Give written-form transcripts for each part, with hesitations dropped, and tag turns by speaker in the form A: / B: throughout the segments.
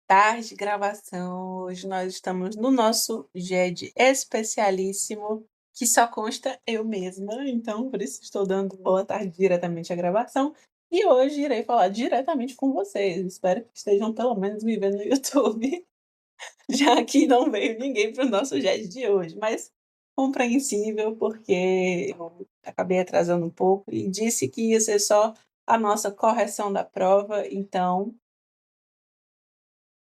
A: tarde de gravação. Hoje nós estamos no nosso GED especialíssimo, que só consta eu mesma, então por isso estou dando boa tarde diretamente à gravação. E hoje irei falar diretamente com vocês. Espero que estejam pelo menos me vendo no YouTube, já que não veio ninguém para o nosso GED de hoje, mas compreensível, porque eu acabei atrasando um pouco e disse que ia ser só a nossa correção da prova, então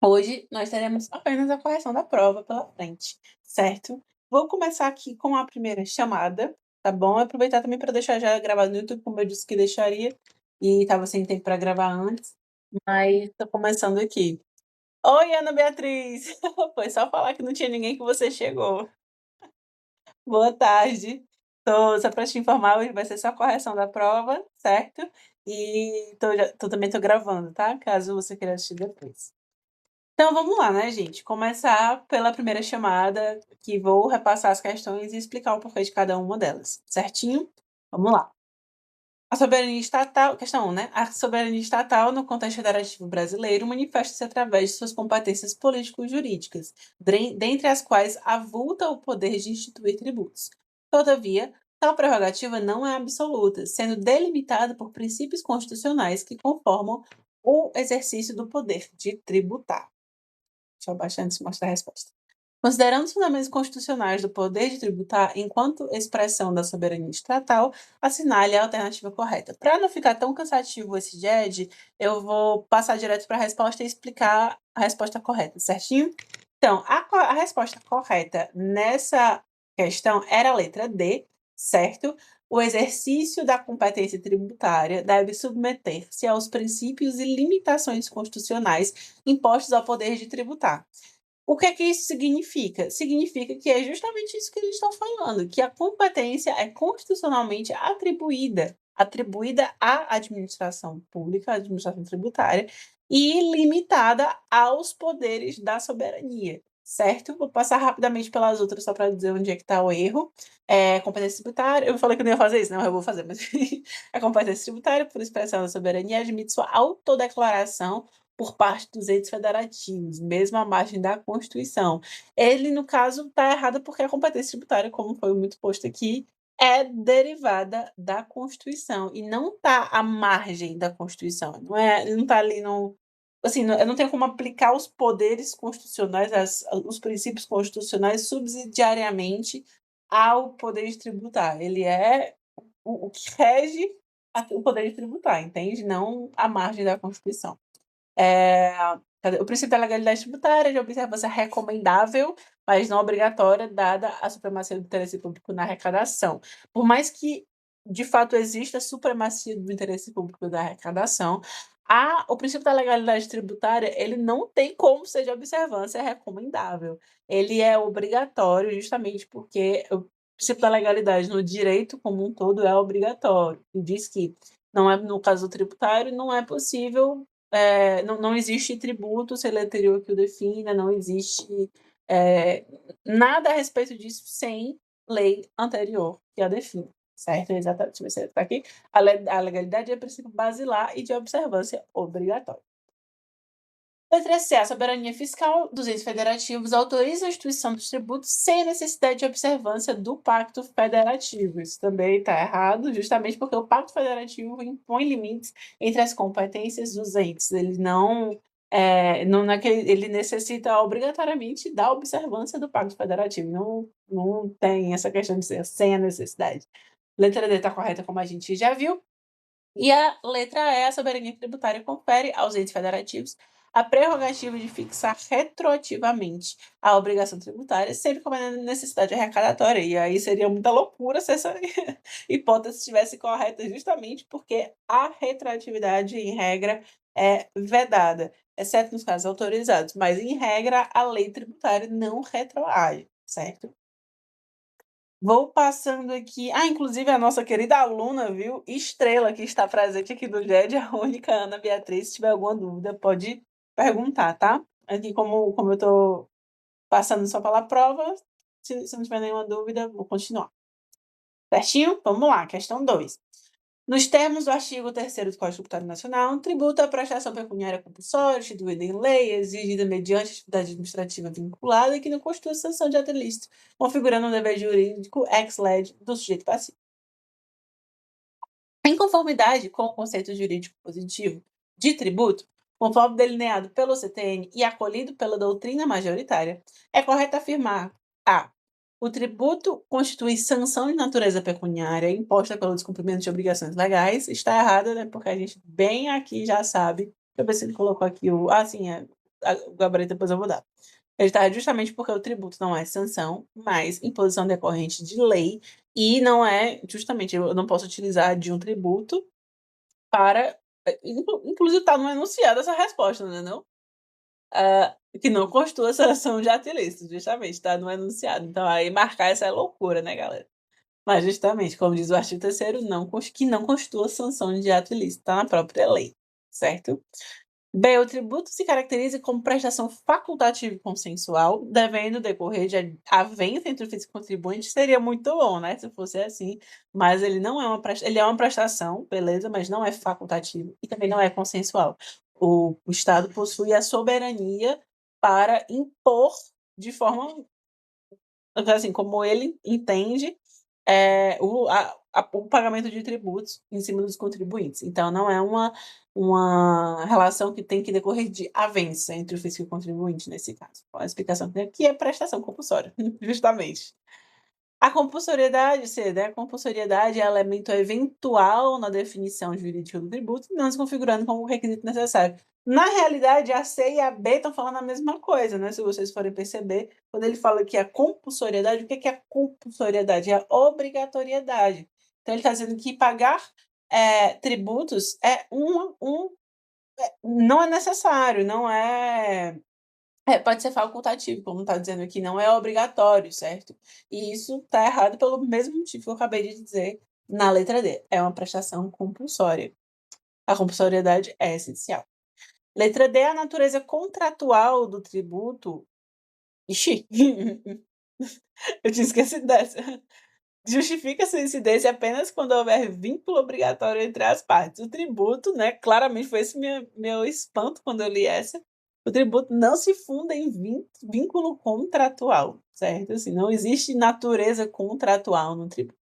A: hoje nós teremos apenas a correção da prova pela frente, certo? Vou começar aqui com a primeira chamada, tá bom? Aproveitar também para deixar já gravado no YouTube, como eu disse que deixaria, e estava sem tempo para gravar antes, mas estou começando aqui. Oi, Ana Beatriz! Foi só falar que não tinha ninguém que você chegou. Boa tarde. Só para te informar, hoje vai ser só a correção da prova, certo? E também tô gravando, tá? Caso você queira assistir depois. Então vamos lá, né, gente? Começar pela primeira chamada, que vou repassar as questões e explicar o porquê de cada uma delas, certinho? Vamos lá. A soberania estatal, questão 1, né? A soberania estatal no contexto federativo brasileiro manifesta-se através de suas competências político-jurídicas, dentre as quais avulta o poder de instituir tributos. Todavia, tal prerrogativa não é absoluta, sendo delimitada por princípios constitucionais que conformam o exercício do poder de tributar. Deixa eu abaixar antes de mostrar a resposta. Considerando os fundamentos constitucionais do poder de tributar enquanto expressão da soberania estatal, assinale a alternativa correta. Para não ficar tão cansativo esse GED, eu vou passar direto para a resposta e explicar a resposta correta, certinho? Então, a resposta correta nessa questão era a letra D, certo? O exercício da competência tributária deve submeter-se aos princípios e limitações constitucionais impostos ao poder de tributar. O que é que isso significa? Significa que é justamente isso que eles estão falando, que a competência é constitucionalmente atribuída à administração pública, à administração tributária, e limitada aos poderes da soberania, certo? Vou passar rapidamente pelas outras só para dizer onde é que está o erro. Competência tributária, eu falei que não ia fazer isso, não, eu vou fazer, mas a competência tributária, por expressão da soberania, admite sua autodeclaração por parte dos entes federativos, mesmo à margem da Constituição. Ele, no caso, está errado porque a competência tributária, como foi muito posto aqui, é derivada da Constituição e não está à margem da Constituição. Não está ali no. Assim, eu não tenho como aplicar os poderes constitucionais, os princípios constitucionais subsidiariamente ao poder de tributar. Ele é o que rege o poder de tributar, entende? Não à margem da Constituição. O princípio da legalidade tributária de observância recomendável, mas não obrigatória, dada a supremacia do interesse público na arrecadação. Por mais que, de fato, exista a supremacia do interesse público da arrecadação, o princípio da legalidade tributária ele não tem como ser de observância recomendável. Ele é obrigatório justamente porque o princípio da legalidade no direito como um todo é obrigatório. E diz que, não é, no caso tributário, não é possível não existe tributo se a lei anterior que o defina, não existe nada a respeito disso sem lei anterior que a defina, certo? Exatamente, você está aqui. A legalidade é princípio basilar e de observância obrigatória. Letra C. A soberania fiscal dos entes federativos autoriza a instituição dos tributos sem necessidade de observância do Pacto Federativo. Isso também está errado, justamente porque o Pacto Federativo impõe limites entre as competências dos entes. Ele não é que ele necessita obrigatoriamente da observância do Pacto Federativo. Não tem essa questão de ser sem a necessidade. Letra D está correta, como a gente já viu. E a letra E, a soberania tributária confere aos entes federativos a prerrogativa de fixar retroativamente a obrigação tributária, sempre como necessidade arrecadatória. E aí seria muita loucura se essa hipótese estivesse correta, justamente porque a retroatividade, em regra, é vedada, exceto nos casos autorizados. Mas, em regra, a lei tributária não retroage, certo? Vou passando aqui. Inclusive a nossa querida aluna, viu? Estrela, que está presente aqui no GED, a única Ana Beatriz. Se tiver alguma dúvida, pode perguntar, tá? Aqui, como eu estou passando só pela prova, se não tiver nenhuma dúvida, vou continuar. Certinho? Vamos lá, questão 2. Nos termos do artigo 3º do Código Tributário Nacional, um tributo é a prestação pecuniária compulsória, instituída em lei, exigida mediante atividade administrativa vinculada e que não constitui sanção de ato ilícito, configurando um dever jurídico ex lege do sujeito passivo. Em conformidade com o conceito jurídico positivo de tributo, conforme delineado pelo CTN e acolhido pela doutrina majoritária, é correto afirmar a. O tributo constitui sanção de natureza pecuniária imposta pelo descumprimento de obrigações legais. Está errado, né? Porque a gente bem aqui já sabe. Deixa eu ver se ele colocou aqui o. Ah, sim, o gabarito depois eu vou dar. Ele está justamente porque o tributo não é sanção, mas imposição decorrente de lei, e não é, justamente, eu não posso utilizar de um tributo para. Inclusive, está no enunciado essa resposta, né? Não? Que não constitua sanção de ato ilícito, justamente, está no enunciado. Então, aí marcar essa é loucura, né, galera? Mas, justamente, como diz o artigo 3º, que não constitua sanção de ato ilícito, está na própria lei, certo? Bem, o tributo se caracteriza como prestação facultativa e consensual, devendo decorrer de avença entre o físico e o contribuinte. Seria muito bom, né, se fosse assim, mas ele não é ele é uma prestação, beleza, mas não é facultativo e também não é consensual. O Estado possui a soberania para impor de forma, assim, como ele entende, o pagamento de tributos em cima dos contribuintes. Então, não é uma relação que tem que decorrer de avença entre o fisco e o contribuinte, nesse caso. A explicação que tem aqui é prestação compulsória, justamente. A compulsoriedade, né? A compulsoriedade é elemento eventual na definição jurídica do tributo, não se configurando como requisito necessário. Na realidade, a C e a B estão falando a mesma coisa, né? Se vocês forem perceber, quando ele fala que a compulsoriedade, o que é a compulsoriedade? É a obrigatoriedade. Então, ele está dizendo que pagar tributos não é necessário, não é. Pode ser facultativo, como está dizendo aqui, não é obrigatório, certo? E isso está errado pelo mesmo motivo que eu acabei de dizer na letra D. É uma prestação compulsória. A compulsoriedade é essencial. Letra D, a natureza contratual do tributo. Ixi! Eu tinha esquecido dessa. Justifica sua incidência apenas quando houver vínculo obrigatório entre as partes. O tributo, né, claramente foi esse meu espanto quando eu li essa. O tributo não se funda em vínculo contratual, certo? Assim, não existe natureza contratual no tributo.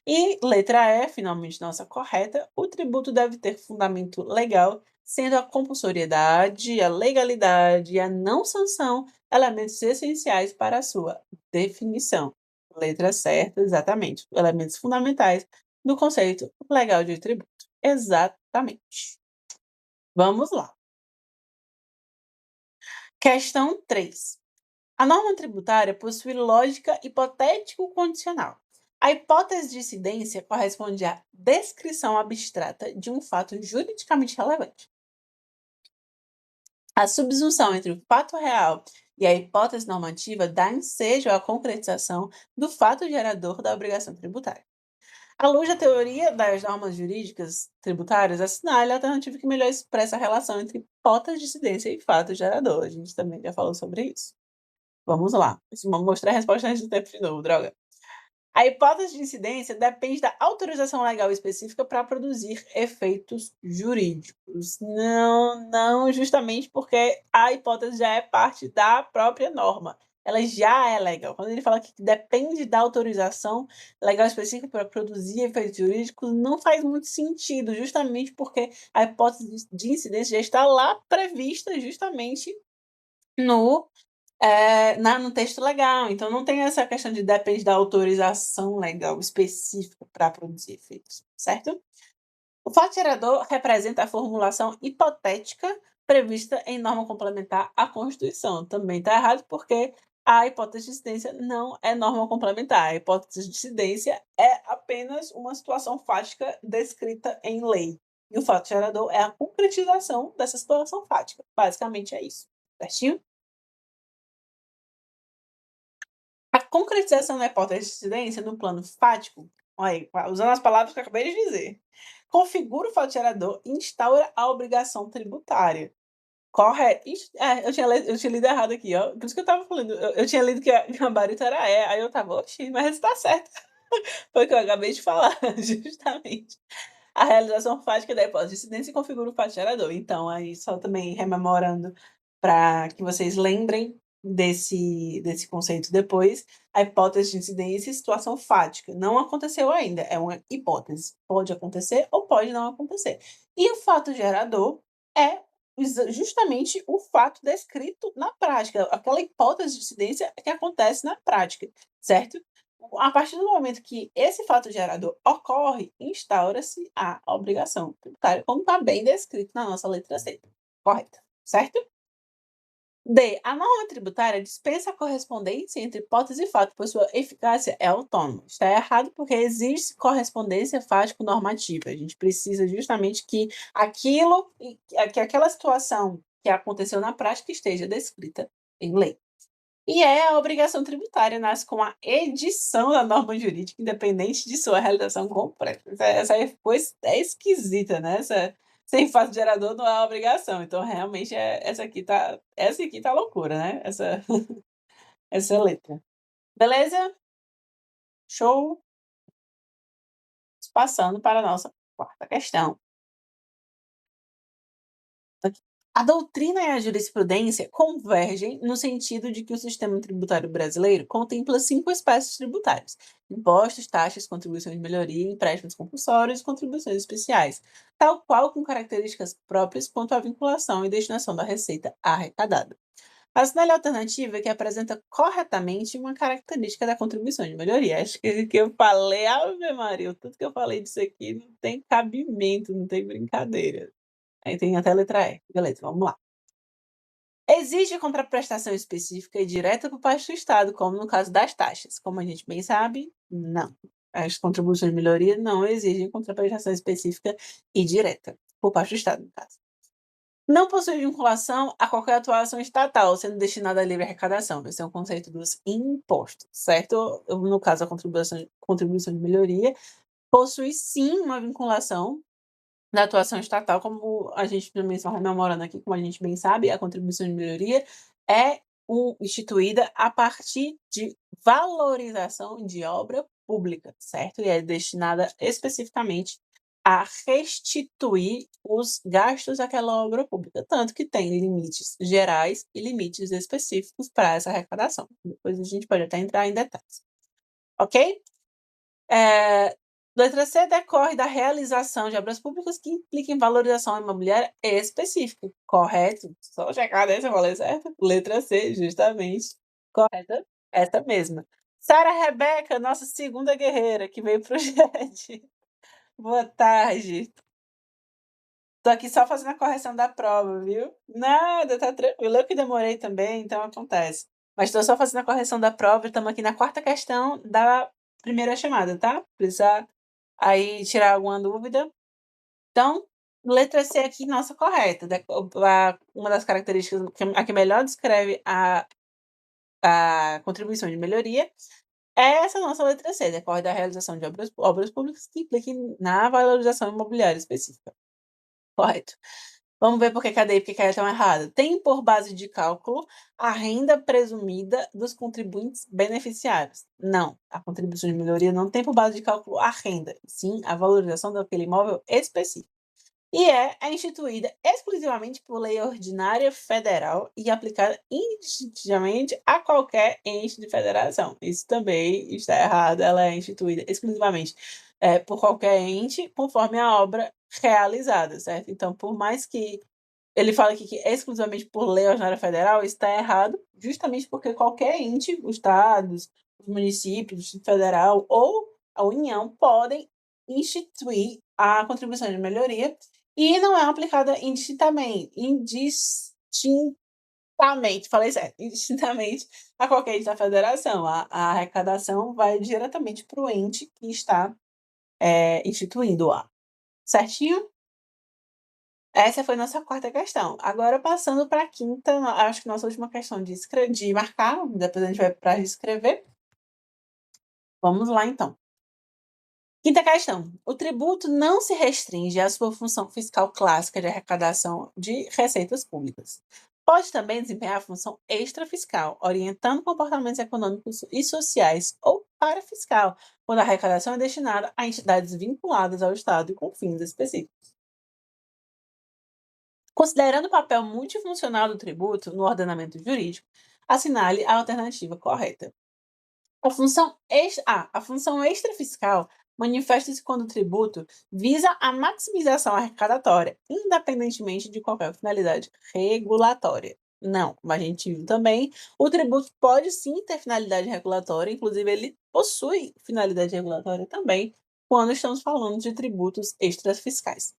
A: E letra E, finalmente nossa correta, o tributo deve ter fundamento legal, sendo a compulsoriedade, a legalidade e a não sanção elementos essenciais para a sua definição. Letra certa, exatamente. Elementos fundamentais do conceito legal de tributo. Exatamente. Vamos lá. Questão 3. A norma tributária possui lógica hipotético-condicional. A hipótese de incidência corresponde à descrição abstrata de um fato juridicamente relevante. A subsunção entre o fato real e a hipótese normativa dá ensejo à concretização do fato gerador da obrigação tributária. À luz da teoria das normas jurídicas tributárias, assinale a alternativa que melhor expressa a relação entre hipótese de incidência e fato gerador. A gente também já falou sobre isso. Vamos lá. Vamos mostrar a resposta antes do tempo de novo, droga. A hipótese de incidência depende da autorização legal específica para produzir efeitos jurídicos. Não, justamente porque a hipótese já é parte da própria norma. Ela já é legal. Quando ele fala que depende da autorização legal específica para produzir efeitos jurídicos, não faz muito sentido, justamente porque a hipótese de incidência já está lá prevista justamente no no texto legal. Então, não tem essa questão de depende da autorização legal específica para produzir efeitos, certo? O fato gerador representa a formulação hipotética prevista em norma complementar à Constituição. Também está errado porque a hipótese de incidência não é norma complementar. A hipótese de incidência é apenas uma situação fática descrita em lei. E o fato gerador é a concretização dessa situação fática. Basicamente é isso, certinho? A concretização da hipótese de incidência no plano fático, olha aí, usando as palavras que eu acabei de dizer, configura o fato gerador e instaura a obrigação tributária. Correto. Eu tinha lido errado aqui, ó. Por isso que eu estava falando. Eu tinha lido que a gabarito era E, aí eu estava, oxi, mas está certo. Foi o que eu acabei de falar, justamente. a realização fática da hipótese de incidência configura o fato gerador. Então, aí só também rememorando para que vocês lembrem desse conceito depois, a hipótese de incidência e situação fática. Não aconteceu ainda, é uma hipótese. Pode acontecer ou pode não acontecer. E o fato gerador é justamente o fato descrito na prática, aquela hipótese de incidência que acontece na prática, certo? A partir do momento que esse fato gerador ocorre, instaura-se a obrigação tributária, como está bem descrito na nossa letra C. Correto, certo? D. A norma tributária dispensa a correspondência entre hipótese e fato, pois sua eficácia é autônoma. Está errado porque existe correspondência fático-normativa. A gente precisa justamente que aquela situação que aconteceu na prática esteja descrita em lei. E a obrigação tributária nasce com a edição da norma jurídica, independente de sua realização completa. Essa coisa é esquisita, né? Sem fato gerador não é obrigação. Então, realmente, essa aqui tá loucura, né? Essa letra. Beleza? Show? Passando para a nossa quarta questão. A doutrina e a jurisprudência convergem no sentido de que o sistema tributário brasileiro contempla 5 espécies tributárias: impostos, taxas, contribuições de melhoria, empréstimos compulsórios e contribuições especiais, tal qual com características próprias quanto à vinculação e destinação da receita arrecadada. A sinalha alternativa é que apresenta corretamente uma característica da contribuição de melhoria. Acho que eu falei, Ave Maria, o tanto que eu falei disso aqui não tem cabimento, não tem brincadeira. Aí tem até a letra E. Beleza, vamos lá. Exige contraprestação específica e direta por parte do Estado, como no caso das taxas. Como a gente bem sabe, não. As contribuições de melhoria não exigem contraprestação específica e direta, por parte do Estado, no caso. Não possui vinculação a qualquer atuação estatal, sendo destinada à livre arrecadação. Esse é um conceito dos impostos, certo? No caso, a contribuição de melhoria possui sim uma vinculação da atuação estatal, como a gente também está rememorando aqui, como a gente bem sabe, a contribuição de melhoria é instituída a partir de valorização de obra pública, certo? E é destinada especificamente a restituir os gastos daquela obra pública, tanto que tem limites gerais e limites específicos para essa arrecadação. Depois a gente pode até entrar em detalhes. Ok? Letra C decorre da realização de obras públicas que impliquem valorização imobiliária específica. Correto? Só checar se eu falei certo. Letra C, justamente. Correta? Essa mesma. Sara Rebeca, nossa segunda guerreira, que veio pro chat. Boa tarde. Tô aqui só fazendo a correção da prova, viu? Nada, tá tranquilo. Eu que demorei também, então acontece. Mas tô só fazendo a correção da prova e estamos aqui na quarta questão da primeira chamada, tá? Precisar aí tirar alguma dúvida. Então, letra C aqui, nossa, correta. Uma das características a que melhor descreve a contribuição de melhoria é essa nossa letra C, decorre da realização de obras públicas que impliquem na valorização imobiliária específica. Correto. Vamos ver por que a D e por que a E estão erradas. Tem por base de cálculo a renda presumida dos contribuintes beneficiários. Não, a contribuição de melhoria não tem por base de cálculo a renda, sim a valorização daquele imóvel específico. E é instituída exclusivamente por lei ordinária federal e aplicada indistintamente a qualquer ente de federação. Isso também está errado, ela é instituída exclusivamente por qualquer ente, conforme a obra realizada, certo? Então, por mais que ele fale aqui que é exclusivamente por lei ordinária federal, isso está errado, justamente porque qualquer ente, os estados, os municípios, o Distrito Federal ou a União podem instituir a contribuição de melhoria e não é aplicada indistintamente, falei certo, indistintamente a qualquer ente da federação. A arrecadação vai diretamente para o ente que está instituindo-a. Certinho? Essa foi nossa quarta questão. Agora, passando para a quinta, acho que nossa última questão de marcar, depois a gente vai para escrever. Vamos lá, então. Quinta questão. O tributo não se restringe à sua função fiscal clássica de arrecadação de receitas públicas. Pode também desempenhar a função extrafiscal, orientando comportamentos econômicos e sociais, ou parafiscal, quando a arrecadação é destinada a entidades vinculadas ao Estado e com fins específicos. Considerando o papel multifuncional do tributo no ordenamento jurídico, assinale a alternativa correta. A função extrafiscal manifesta-se quando o tributo visa a maximização arrecadatória, independentemente de qualquer finalidade regulatória. Não, como a gente viu também, o tributo pode sim ter finalidade regulatória, inclusive ele possui finalidade regulatória também, quando estamos falando de tributos extrafiscais.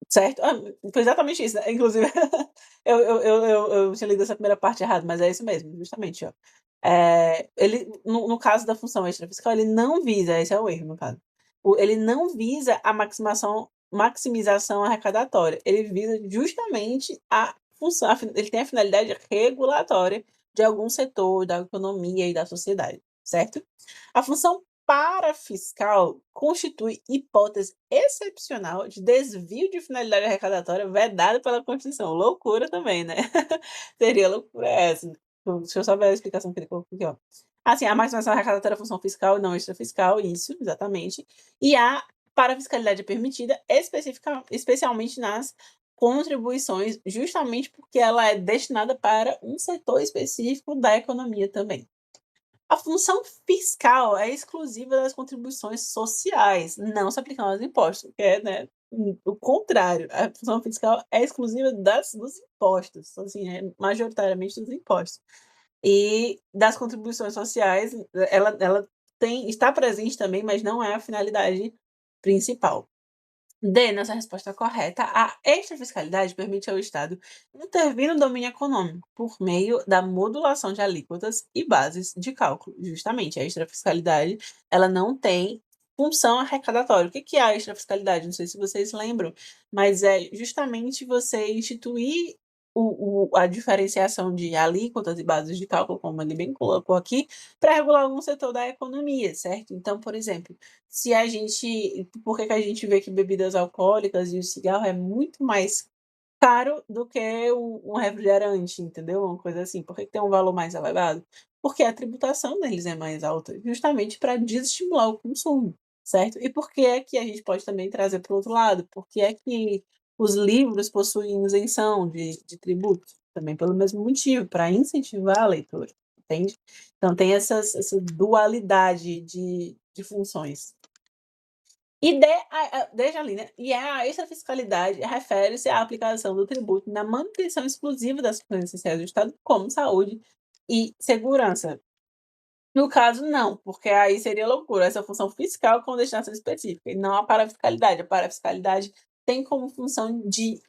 A: Certo? Foi exatamente isso, né, inclusive eu tinha lido essa primeira parte errado, mas é isso mesmo, justamente, ó. Ele no caso da função extrafiscal, ele não visa, esse é o erro no caso, ele não visa a maximização arrecadatória, ele visa justamente a função ele tem a finalidade regulatória de algum setor da economia e da sociedade, certo? A função parafiscal constitui hipótese excepcional de desvio de finalidade arrecadatória vedada pela Constituição. Loucura também, né? Seria loucura essa. Deixa eu só ver a explicação que ele colocou aqui, ó. Assim, a maximização arrecadatória é função fiscal e não extrafiscal, isso, exatamente. E a parafiscalidade é permitida especialmente nas contribuições, justamente porque ela é destinada para um setor específico da economia também. A função fiscal é exclusiva das contribuições sociais, não se aplicando aos impostos, que é, né, o contrário. A função fiscal é exclusiva dos impostos, assim, majoritariamente dos impostos. E das contribuições sociais, ela está presente também, mas não é a finalidade principal. D, nossa resposta correta. A extrafiscalidade permite ao Estado intervir no domínio econômico por meio da modulação de alíquotas e bases de cálculo. Justamente, a extrafiscalidade, ela não tem função arrecadatória. O que é a extrafiscalidade? Não sei se vocês lembram, mas é justamente você instituir a diferenciação de alíquotas e bases de cálculo, como ele bem colocou aqui, para regular algum setor da economia, certo? Então, por exemplo, se a gente por que que a gente vê que bebidas alcoólicas e o cigarro é muito mais caro do que um refrigerante, entendeu? Uma coisa assim. Por que que tem um valor mais elevado? Porque a tributação deles é mais alta, justamente para desestimular o consumo, certo? E por que é que a gente pode também trazer para o outro lado? Por que é que os livros possuem isenção de tributo? Também pelo mesmo motivo, para incentivar a leitura, entende? Então tem essa dualidade de funções. E desde ali, né, e a extrafiscalidade refere-se à aplicação do tributo na manutenção exclusiva das funções essenciais do Estado, como saúde e segurança. No caso, não, porque aí seria loucura, essa função fiscal com destinação específica, e não a parafiscalidade. A parafiscalidade tem como função de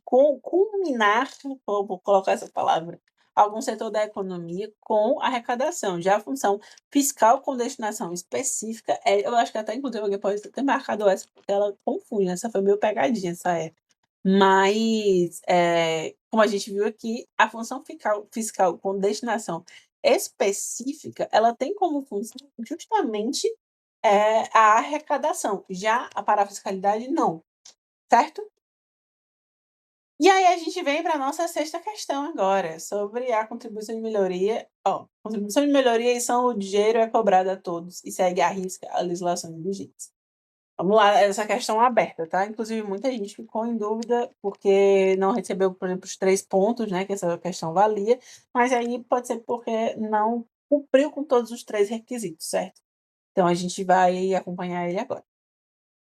A: culminar, vou colocar essa palavra, algum setor da economia com arrecadação. Já a função fiscal com destinação específica, eu acho que até inclusive alguém pode ter marcado essa, porque ela confunde, né, essa foi meio pegadinha essa é. Mas, como a gente viu aqui, a função fiscal com destinação específica, ela tem como função justamente, a arrecadação, já a parafiscalidade não, certo? E aí a gente vem para a nossa sexta questão agora, sobre a contribuição de melhoria. Ó, contribuição de melhoria e são o dinheiro é cobrado a todos e segue à risca a legislação vigente. Vamos lá, essa questão aberta, tá? Inclusive, muita gente ficou em dúvida porque não recebeu, por exemplo, os 3 pontos, né, que essa questão valia, mas aí pode ser porque não cumpriu com todos os 3 requisitos, certo? Então a gente vai acompanhar ele agora.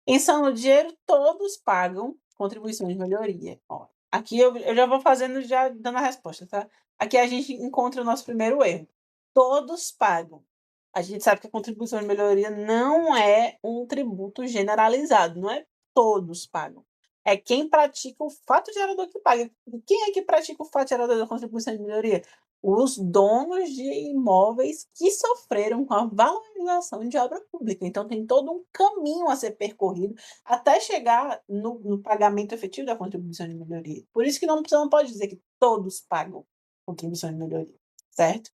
A: Em São Ludieiro, todos pagam contribuição de melhoria. Ó, aqui eu já vou fazendo, já dando a resposta, tá? Aqui a gente encontra o nosso primeiro erro. Todos pagam. A gente sabe que a contribuição de melhoria não é um tributo generalizado, não é todos pagam. É quem pratica o fato gerador que paga. E quem é que pratica o fato gerador da contribuição de melhoria? Os donos de imóveis que sofreram com a valorização de obra pública. Então tem todo um caminho a ser percorrido até chegar no pagamento efetivo da contribuição de melhoria. Por isso que você não pode dizer que todos pagam contribuição de melhoria, certo?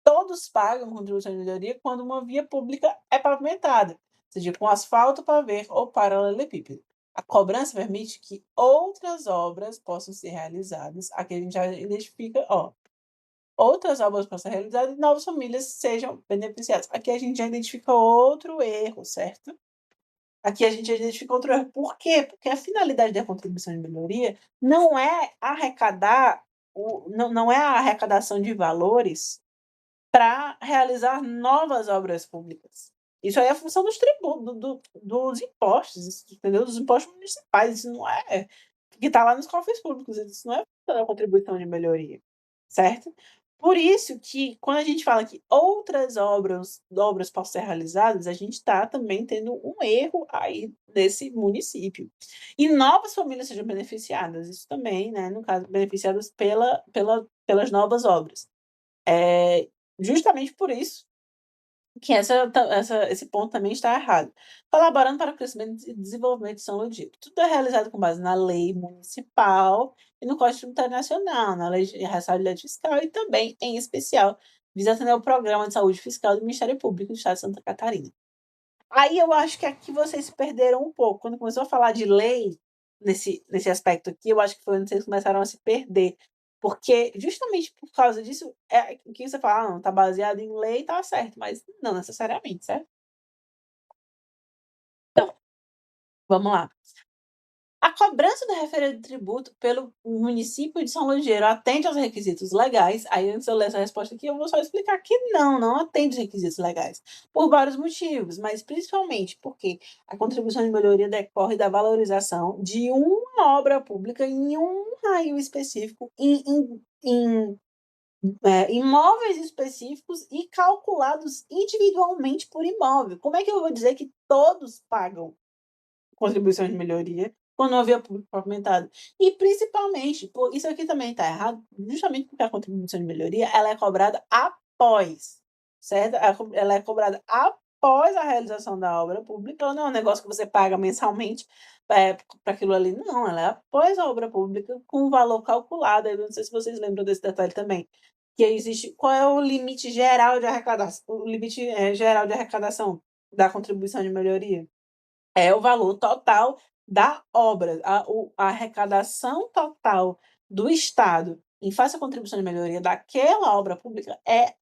A: Todos pagam contribuição de melhoria quando uma via pública é pavimentada, seja com asfalto, pavê ou paralelepípedo. A cobrança permite que outras obras possam ser realizadas. Aqui a gente já identifica, ó, outras obras possam ser realizadas e novas famílias sejam beneficiadas. Aqui a gente já identifica outro erro, certo? Aqui a gente já identifica outro erro. Por quê? Porque a finalidade da contribuição de melhoria não é arrecadar não é a arrecadação de valores para realizar novas obras públicas. Isso aí é a função dos tributos, dos impostos, isso, entendeu? Dos impostos municipais, isso não é que está lá nos cofres públicos, isso não é função da contribuição de melhoria, certo? Por isso que quando a gente fala que outras obras possam ser realizadas, a gente está também tendo um erro aí nesse município. E novas famílias sejam beneficiadas, isso também, né, no caso, beneficiadas pelas novas obras. Justamente por isso que esse ponto também está errado. Colaborando para o crescimento e desenvolvimento de São Ludito. Tudo é realizado com base na lei municipal e no Código Tributário Nacional, na lei de responsabilidade fiscal e também, em especial, visa atender o Programa de Saúde Fiscal do Ministério Público do Estado de Santa Catarina. Aí eu acho que aqui vocês se perderam um pouco. Quando começou a falar de lei, nesse aspecto aqui, eu acho que foi onde vocês começaram a se perder. Porque justamente por causa disso, o que você fala, não, tá baseado em lei, tá certo, mas não necessariamente, certo? Então, vamos lá. A cobrança do referendo de tributo pelo município de São Lugeiro atende aos requisitos legais? Aí, antes de eu ler essa resposta aqui, eu vou só explicar que não atende os requisitos legais, por vários motivos, mas principalmente porque a contribuição de melhoria decorre da valorização de uma obra pública em um raio específico, em imóveis específicos e calculados individualmente por imóvel. Como é que eu vou dizer que todos pagam contribuição de melhoria quando não havia público pavimentado? E principalmente, isso aqui também está errado, justamente porque a contribuição de melhoria ela é cobrada após, certo? Ela é cobrada após a realização da obra pública, ela não é um negócio que você paga mensalmente para aquilo ali, não, ela é após a obra pública com o valor calculado. Eu não sei se vocês lembram desse detalhe também, que existe, qual é o limite geral de arrecadação, o limite geral de arrecadação da contribuição de melhoria? É o valor total da obra. A arrecadação total do Estado em face à contribuição de melhoria daquela obra pública é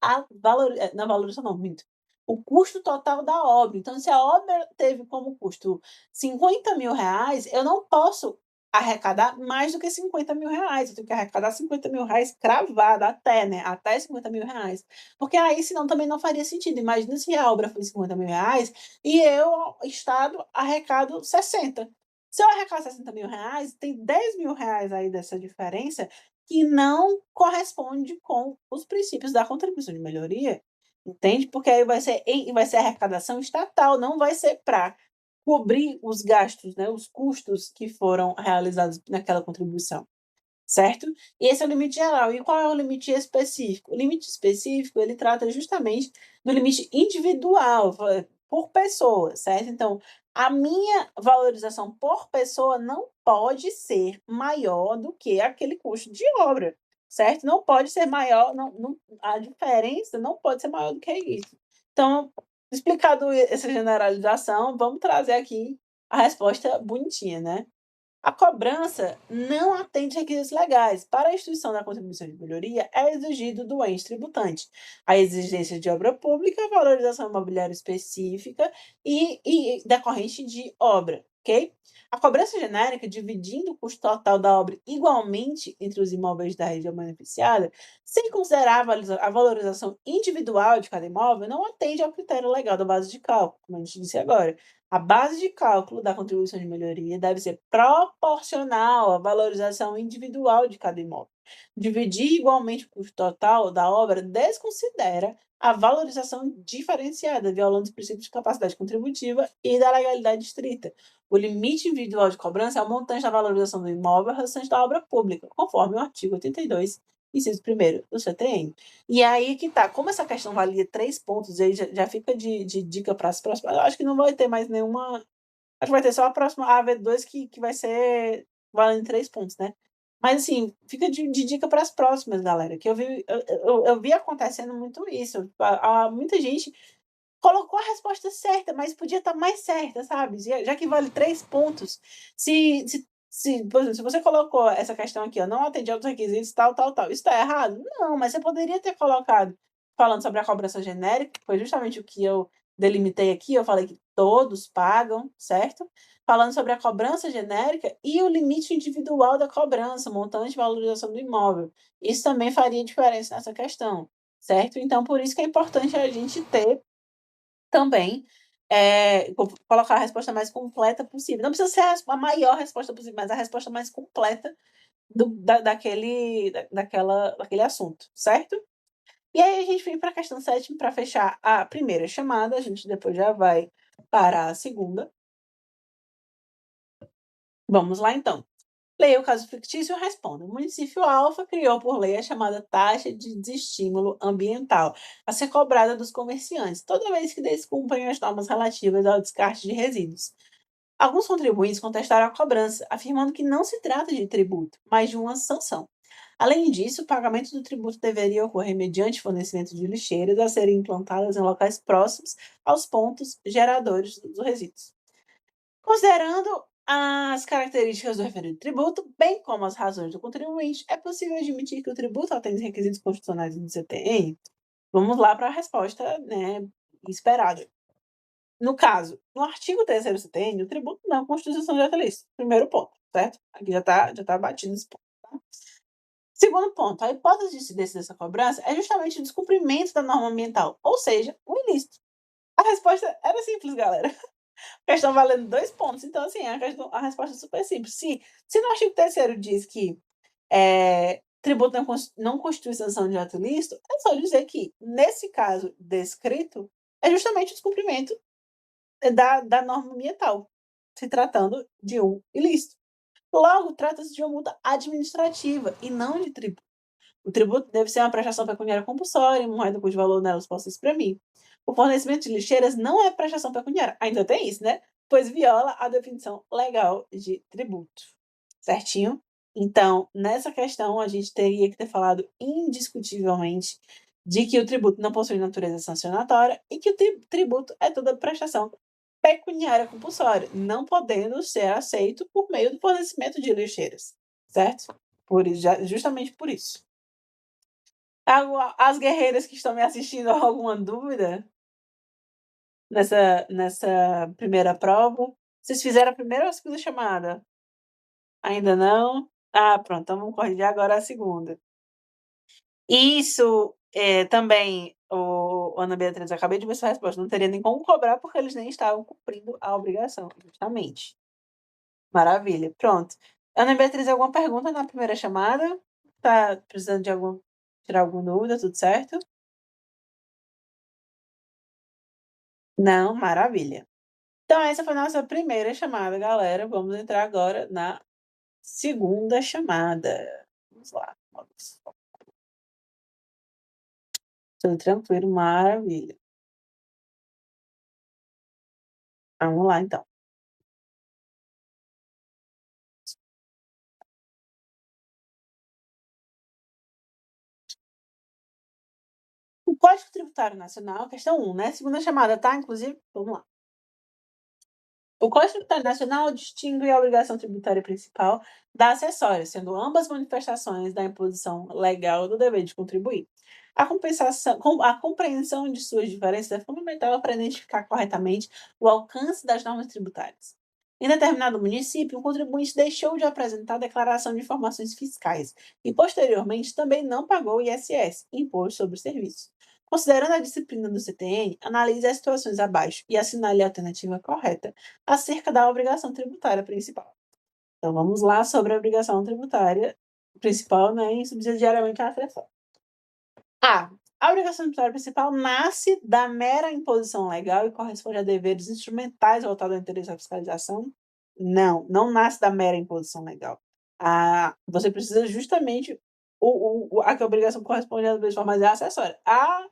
A: não é valorização não, minto, o custo total da obra. Então, se a obra teve como custo R$ 50.000, eu não posso arrecadar mais do que R$ 50.000. Eu tenho que arrecadar R$ 50.000 cravado até, né? Até R$ 50.000. Porque aí, senão, também não faria sentido. Imagina se a obra foi R$ 50.000 e eu, Estado, arrecado 60. Se eu arrecado R$ 60.000, tem R$ 10.000 aí dessa diferença que não corresponde com os princípios da contribuição de melhoria, entende? Porque aí vai ser arrecadação estatal, não vai ser para cobrir os gastos, né, os custos que foram realizados naquela contribuição, certo? E esse é o limite geral. E qual é o limite específico? O limite específico, ele trata justamente do limite individual, por pessoa, certo? Então, a minha valorização por pessoa não pode ser maior do que aquele custo de obra, certo? Não pode ser maior, a diferença não pode ser maior do que isso. Então, explicado essa generalização, vamos trazer aqui a resposta bonitinha, né? A cobrança não atende requisitos legais. Para a instituição da contribuição de melhoria, é exigido do ente tributante a exigência de obra pública, valorização imobiliária específica e decorrente de obra, ok? A cobrança genérica, dividindo o custo total da obra igualmente entre os imóveis da região beneficiada, sem considerar a valorização individual de cada imóvel, não atende ao critério legal da base de cálculo, como a gente disse agora. A base de cálculo da contribuição de melhoria deve ser proporcional à valorização individual de cada imóvel. Dividir igualmente o custo total da obra desconsidera a valorização diferenciada, violando os princípios de capacidade contributiva e da legalidade estrita. O limite individual de cobrança é o montante da valorização do imóvel restante da obra pública, conforme o artigo 82, inciso 1º do CTN. E aí que tá, como essa questão valia 3 pontos, aí já fica de dica para as próximas. Eu acho que não vai ter mais nenhuma. Acho que vai ter só a próxima AV2 que vai ser valendo 3 pontos, né? Mas assim, fica de dica para as próximas, galera. Que eu vi acontecendo muito isso. Muita gente colocou a resposta certa, mas podia estar mais certa, sabe? Já que vale 3 pontos, por exemplo, se você colocou essa questão aqui, ó, não atende aos requisitos, tal, tal, tal, isso está errado? Não, mas você poderia ter colocado, falando sobre a cobrança genérica, que foi justamente o que eu delimitei aqui, eu falei que todos pagam, certo? Falando sobre a cobrança genérica e o limite individual da cobrança, montante e valorização do imóvel. Isso também faria diferença nessa questão, certo? Então, por isso que é importante a gente ter também, colocar a resposta mais completa possível. Não precisa ser a maior resposta possível, mas a resposta mais completa daquele assunto, certo? E aí a gente vem para a questão 7 para fechar a primeira chamada, a gente depois já vai para a segunda. Vamos lá então. Leia o caso fictício e responda. O município Alfa criou por lei a chamada taxa de desestímulo ambiental, a ser cobrada dos comerciantes, toda vez que descumprem as normas relativas ao descarte de resíduos. Alguns contribuintes contestaram a cobrança, afirmando que não se trata de tributo, mas de uma sanção. Além disso, o pagamento do tributo deveria ocorrer mediante fornecimento de lixeiras a serem implantadas em locais próximos aos pontos geradores dos resíduos. Considerando as características do referido tributo, bem como as razões do contribuinte, é possível admitir que o tributo atende requisitos constitucionais do CTN? Vamos lá para a resposta, né, esperada. No caso, no artigo 3º do CTN, o tributo não é constituição diretalista. Primeiro ponto, certo? Aqui já tá batido esse ponto. Tá? Segundo ponto, a hipótese de incidência dessa cobrança é justamente o descumprimento da norma ambiental, ou seja, o ilícito. A resposta era simples, galera. A questão valendo 2 pontos. Então, assim, a resposta é super simples. Se no artigo 3º diz que tributo não constitui sanção de ato ilícito, é só dizer que, nesse caso descrito, é justamente o descumprimento da norma ambiental, se tratando de um ilícito. Logo, trata-se de uma multa administrativa e não de tributo. O tributo deve ser uma prestação pecuniária compulsória, em moeda cujo valor nelas possa se exprimir. O fornecimento de lixeiras não é prestação pecuniária. Ainda tem isso, né? Pois viola a definição legal de tributo. Certinho? Então, nessa questão, a gente teria que ter falado indiscutivelmente de que o tributo não possui natureza sancionatória e que o tributo é toda prestação pecuniária compulsória, não podendo ser aceito por meio do fornecimento de lixeiras, certo? Justamente por isso. As guerreiras que estão me assistindo, alguma dúvida nessa primeira prova? Vocês fizeram a primeira ou a segunda chamada? Ainda não? Ah, pronto, então vamos corrigir agora a segunda. Isso, também, Ana Beatriz, eu acabei de ver sua resposta, não teria nem como cobrar, porque eles nem estavam cumprindo a obrigação, justamente. Maravilha, pronto. Ana Beatriz, alguma pergunta na primeira chamada? Tá precisando de tirar alguma dúvida, tudo certo? Não? Maravilha. Então essa foi a nossa primeira chamada, galera. Vamos entrar agora na segunda chamada. Vamos lá. Tudo tranquilo, maravilha. Vamos lá, então. O Código Tributário Nacional, questão 1, né? Segunda chamada, tá? Inclusive, vamos lá. O Código Tributário Nacional distingue a obrigação tributária principal da acessória, sendo ambas manifestações da imposição legal do dever de contribuir. A compreensão de suas diferenças é fundamental para identificar corretamente o alcance das normas tributárias. Em determinado município, o contribuinte deixou de apresentar declaração de informações fiscais e, posteriormente, também não pagou o ISS, Imposto sobre Serviços. Considerando a disciplina do CTN, analise as situações abaixo e assinale a alternativa correta acerca da obrigação tributária principal. Então, vamos lá sobre a obrigação tributária principal, né, e subsidiariamente a acessória. A obrigação tributária principal nasce da mera imposição legal e corresponde a deveres instrumentais voltados ao interesse da fiscalização? Não nasce da mera imposição legal. Você precisa justamente a que a obrigação corresponde a deveres formais é acessória. A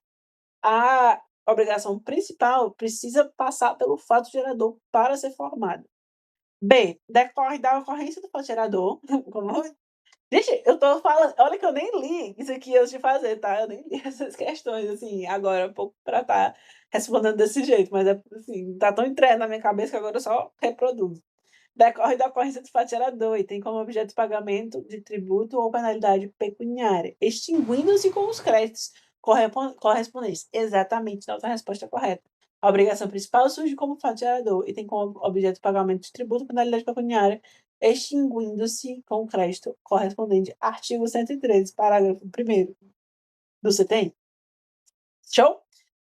A: obrigação principal precisa passar pelo fato gerador para ser formada. B. Decorre da ocorrência do fato gerador, como Gente, eu tô falando, olha que eu nem li isso aqui antes de fazer, tá? Eu nem li essas questões, assim, agora há pouco pra estar respondendo desse jeito, mas é assim, tá tão entregue na minha cabeça que agora eu só reproduzo. Decorre da ocorrência do fato gerador e tem como objeto de pagamento de tributo ou penalidade pecuniária, extinguindo-se com os créditos correspondentes. Exatamente, nossa resposta correta. A obrigação principal surge como fato gerador e tem como objeto de pagamento de tributo ou penalidade pecuniária, extinguindo-se com o crédito correspondente. Artigo 113, parágrafo 1º do CTN. Show?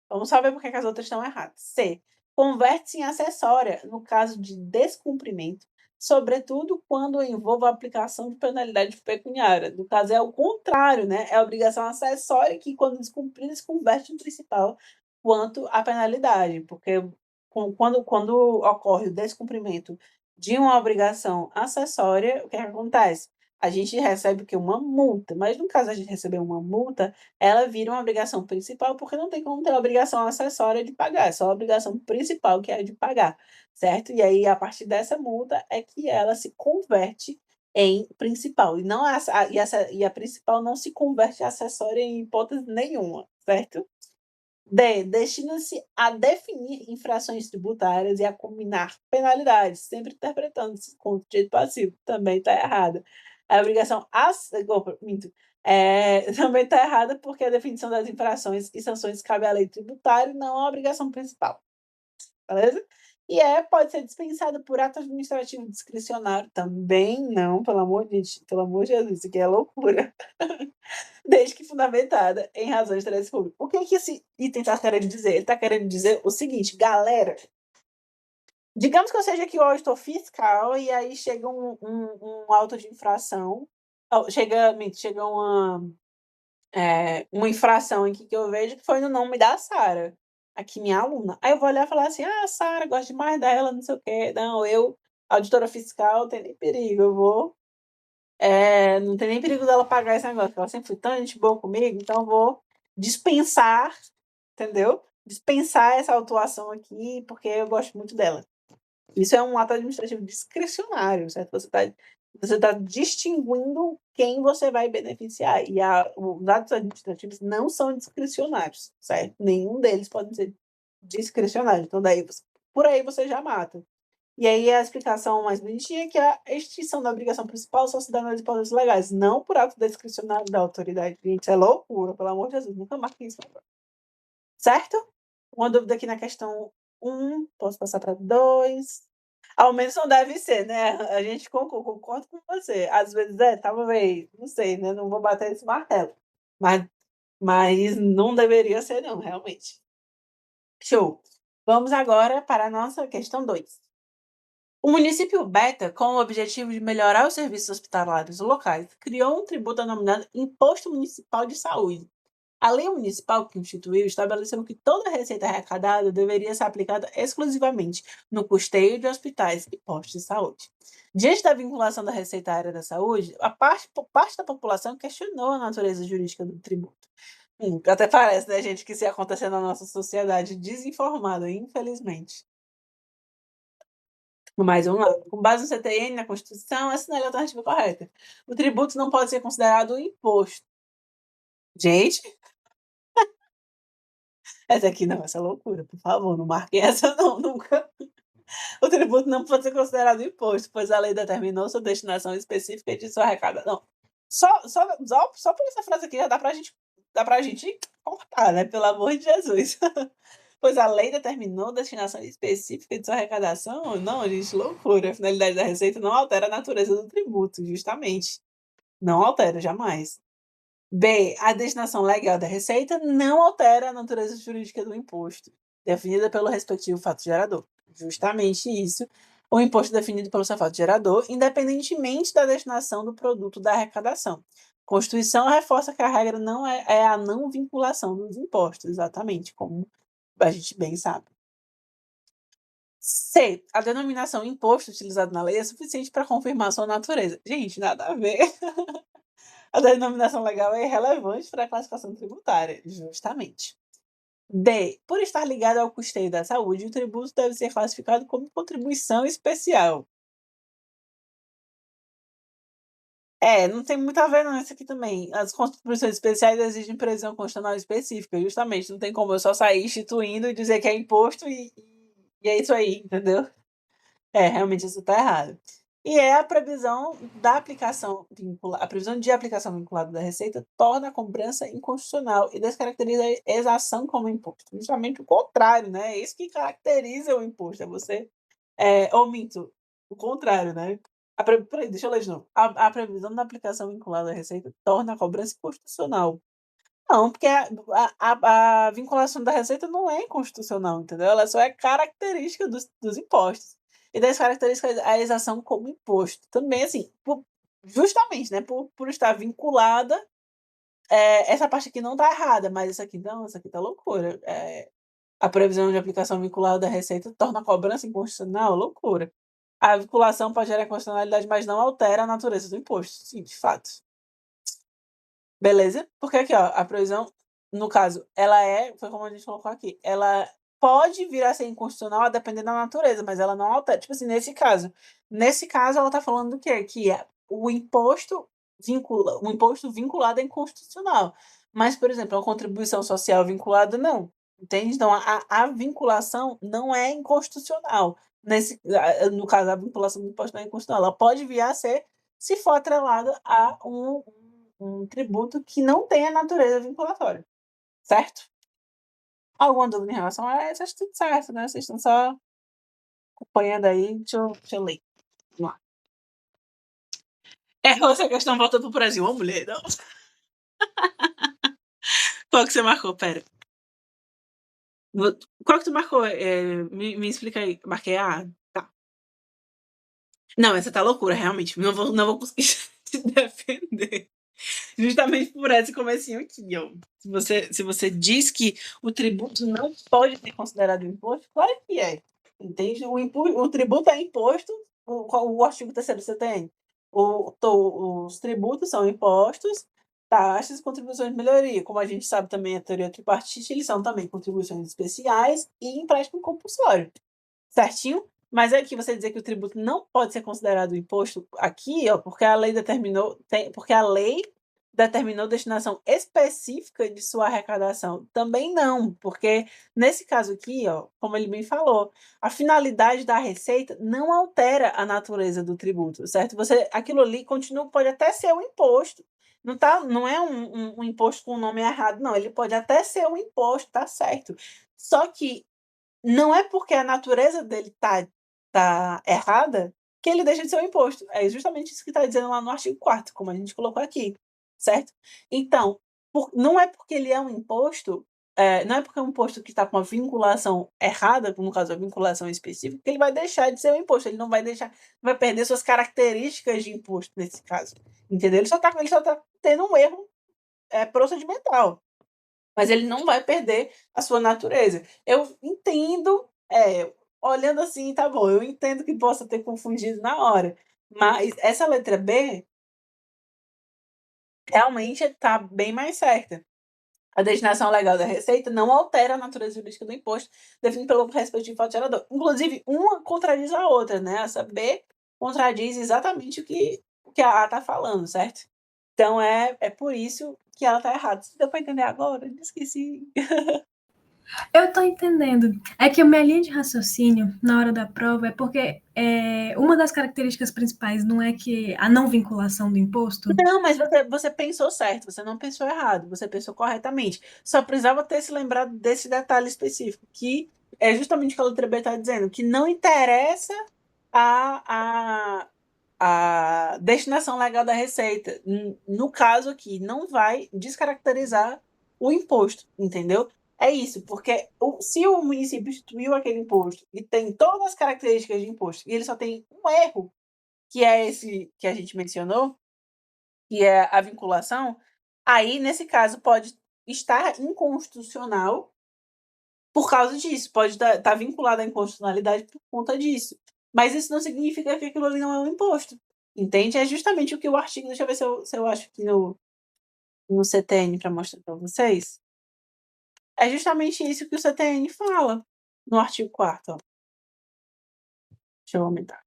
A: Vamos saber por que as outras estão erradas. C. Converte-se em acessória no caso de descumprimento, sobretudo quando envolva a aplicação de penalidade pecuniária. No caso, é o contrário, né? É a obrigação acessória que, quando descumprida, se converte em principal quanto à penalidade, porque quando ocorre o descumprimento de uma obrigação acessória, o que acontece? A gente recebe o quê? Uma multa, mas no caso a gente receber uma multa, ela vira uma obrigação principal, porque não tem como ter a obrigação acessória de pagar, é só a obrigação principal que é a de pagar, certo? E aí, a partir dessa multa, é que ela se converte em principal, e não e a principal não se converte em acessória em hipótese nenhuma, certo? D. Destina-se a definir infrações tributárias e a combinar penalidades, sempre interpretando-se como direito passivo. Também está errada. A obrigação. Minto. Também está errada porque a definição das infrações e sanções cabe à lei tributária e não à obrigação principal. Beleza? E pode ser dispensada por ato administrativo discricionário. Também não, pelo amor de Jesus, isso aqui é loucura. Desde que fundamentada em razões de interesse público. O que esse item está querendo dizer? Ele está querendo dizer o seguinte, galera. Digamos que eu seja aqui o auditor fiscal e aí chega um auto de infração. Chega uma infração aqui que eu vejo que foi no nome da Sara, aqui minha aluna. Aí eu vou olhar e falar assim, Sara, gosto demais dela, não sei o quê. Não, eu, auditora fiscal, não tem nem perigo, eu vou não tem nem perigo dela pagar esse negócio, porque ela sempre foi tão gente boa comigo, então eu vou dispensar, entendeu? Dispensar essa autuação aqui, porque eu gosto muito dela. Isso é um ato administrativo discricionário, certo? Você tá distinguindo quem você vai beneficiar. E os atos administrativos não são discricionários, certo? Nenhum deles pode ser discricionário. Então, por aí você já mata. E aí a explicação mais bonitinha é que a extinção da obrigação principal só se dá nas hipóteses legais, não por ato discricionário da autoridade. Gente, isso é loucura, pelo amor de Jesus, nunca marquei isso. Certo? Uma dúvida aqui na questão 1, posso passar para 2. Ao menos não deve ser, né? A gente concordo com você. Às vezes talvez, não sei, né? Não vou bater esse martelo. Mas não deveria ser, não, realmente. Show. Vamos agora para a nossa questão 2. O município Beta, com o objetivo de melhorar os serviços hospitalares locais, criou um tributo denominado Imposto Municipal de Saúde. A lei municipal que instituiu estabeleceu que toda a receita arrecadada deveria ser aplicada exclusivamente no custeio de hospitais e postos de saúde. Diante da vinculação da receita à área da saúde, parte da população questionou a natureza jurídica do tributo. Até parece, né, gente, que isso ia acontecer na nossa sociedade desinformada, infelizmente. Mais um lá. Com base no CTN, na Constituição, assinale a alternativa correta. O tributo não pode ser considerado um imposto. Gente, essa aqui não, essa é loucura, por favor, não marquem essa não, nunca. O tributo não pode ser considerado imposto, pois a lei determinou sua destinação específica e de sua arrecadação. Só por essa frase aqui já dá pra gente cortar, né? Pelo amor de Jesus. Pois a lei determinou destinação específica de sua arrecadação? Não, gente, loucura. A finalidade da receita não altera a natureza do tributo, justamente. Não altera, jamais. B. A destinação legal da receita não altera a natureza jurídica do imposto, definida pelo respectivo fato gerador. Justamente isso. O imposto definido pelo seu fato gerador, independentemente da destinação do produto da arrecadação. Constituição reforça que a regra não é a não vinculação dos impostos, exatamente, como a gente bem sabe. C. A denominação imposto utilizada na lei é suficiente para confirmar sua natureza. Gente, nada a ver. A denominação legal é irrelevante para a classificação tributária, justamente. D. Por estar ligado ao custeio da saúde, o tributo deve ser classificado como contribuição especial. Não tem muito a ver não, isso aqui também. As contribuições especiais exigem previsão constitucional específica, justamente. Não tem como eu só sair instituindo e dizer que é imposto e é isso aí, entendeu? Realmente isso está errado. E é a previsão da aplicação a previsão de aplicação vinculada da receita torna a cobrança inconstitucional e descaracteriza a exação como imposto. Justamente o contrário, né? É isso que caracteriza o imposto, é você ou minto, o contrário, né. Peraí, deixa eu ler de novo. A previsão da aplicação vinculada à receita torna a cobrança inconstitucional. Não, porque a vinculação da receita não é inconstitucional, entendeu? Ela só é característica dos impostos. E das características a exação como imposto. Também, assim, justamente, né, por estar vinculada, essa parte aqui não tá errada, mas isso aqui não, isso aqui tá loucura. A previsão de aplicação vinculada à receita torna a cobrança inconstitucional, loucura. A vinculação pode gerar inconstitucionalidade, mas não altera a natureza do imposto. Sim, de fato. Beleza? Porque aqui, ó, a previsão, no caso, foi como a gente colocou aqui, ela pode vir a ser inconstitucional a depender da natureza, mas ela não altera. Tipo assim, nesse caso ela tá falando do quê? Que o imposto vinculado é inconstitucional. Mas, por exemplo, uma contribuição social vinculada, não. Entende? Então, a vinculação não é inconstitucional. No caso, a vinculação do imposto não é inconstitucional. Ela pode vir a ser se for atrelada a um tributo que não tem a natureza vinculatória, certo? Alguma dúvida em relação a essa? Acho tudo certo, né? Vocês estão só acompanhando aí. Deixa eu ler. Vamos lá. Essa questão volta pro Brasil. Ô, mulher, não. Qual que você marcou? Pera. Qual que tu marcou? Me explica aí. Marquei A? Tá. Não, essa tá loucura, realmente. Não vou conseguir te defender. Justamente por esse comecinho aqui, ó. Se você diz que o tributo não pode ser considerado imposto, claro que é. Entende? O tributo é imposto, o artigo 3º do CTN. Os tributos são impostos, taxas e contribuições de melhoria. Como a gente sabe também, a teoria tripartite, eles são também contribuições especiais e empréstimo compulsório. Certinho? Mas aqui você dizer que o tributo não pode ser considerado imposto aqui, ó, porque a lei determinou destinação específica de sua arrecadação. Também não, porque nesse caso aqui, ó, como ele bem falou, a finalidade da receita não altera a natureza do tributo, certo? Aquilo ali continua, pode até ser um imposto. Não é um imposto com o nome errado, não. Ele pode até ser um imposto, tá certo. Só que não é porque a natureza dele tá errada que ele deixa de ser um imposto. É justamente isso que está dizendo lá no artigo 4º, como a gente colocou aqui, certo? Então, não é porque ele é um imposto, não é porque é um imposto que está com uma vinculação errada, no caso a vinculação específica, que ele vai deixar de ser um imposto. Ele não vai vai perder suas características de imposto nesse caso, entendeu? Ele só tá tendo um erro procedimental. Mas ele não vai perder a sua natureza. Eu entendo, olhando assim, tá bom, eu entendo que possa ter confundido na hora, mas essa letra B realmente está bem mais certa. A destinação legal da receita não altera a natureza jurídica do imposto definido pelo respectivo fato gerador. Inclusive, uma contradiz a outra, né? Essa B contradiz exatamente o que a A está falando, certo? Então é por isso que ela está errada. Se deu para entender agora? Eu esqueci.
B: Eu tô entendendo. É que a minha linha de raciocínio na hora da prova é porque uma das características principais não é que a não vinculação do imposto.
A: Não, mas você pensou certo, você não pensou errado, você pensou corretamente. Só precisava ter se lembrado desse detalhe específico, que é justamente o que a letra B está dizendo, que não interessa a, a destinação legal da receita. No caso aqui, não vai descaracterizar o imposto, entendeu? É isso, porque se o município instituiu aquele imposto e tem todas as características de imposto, e ele só tem um erro, que é esse que a gente mencionou, que é a vinculação, aí, nesse caso, pode estar inconstitucional por causa disso, pode estar vinculado à inconstitucionalidade por conta disso. Mas isso não significa que aquilo ali não é um imposto, entende? É justamente o que o artigo, deixa eu ver se eu acho aqui no CTN para mostrar para vocês. É justamente isso que o CTN fala no artigo 4º, ó. Deixa eu aumentar.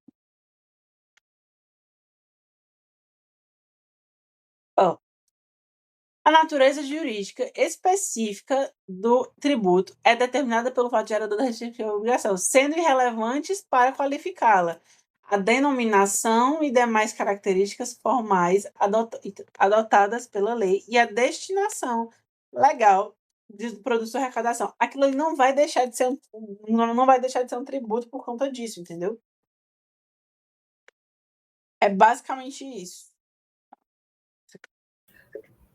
A: Ó, a natureza jurídica específica do tributo é determinada pelo fato gerador da respectiva obrigação, sendo irrelevantes para qualificá-la a denominação e demais características formais adotadas pela lei e a destinação legal do produto de arrecadação. Aquilo ali não vai deixar de ser não vai deixar de ser um tributo por conta disso, entendeu? É basicamente isso.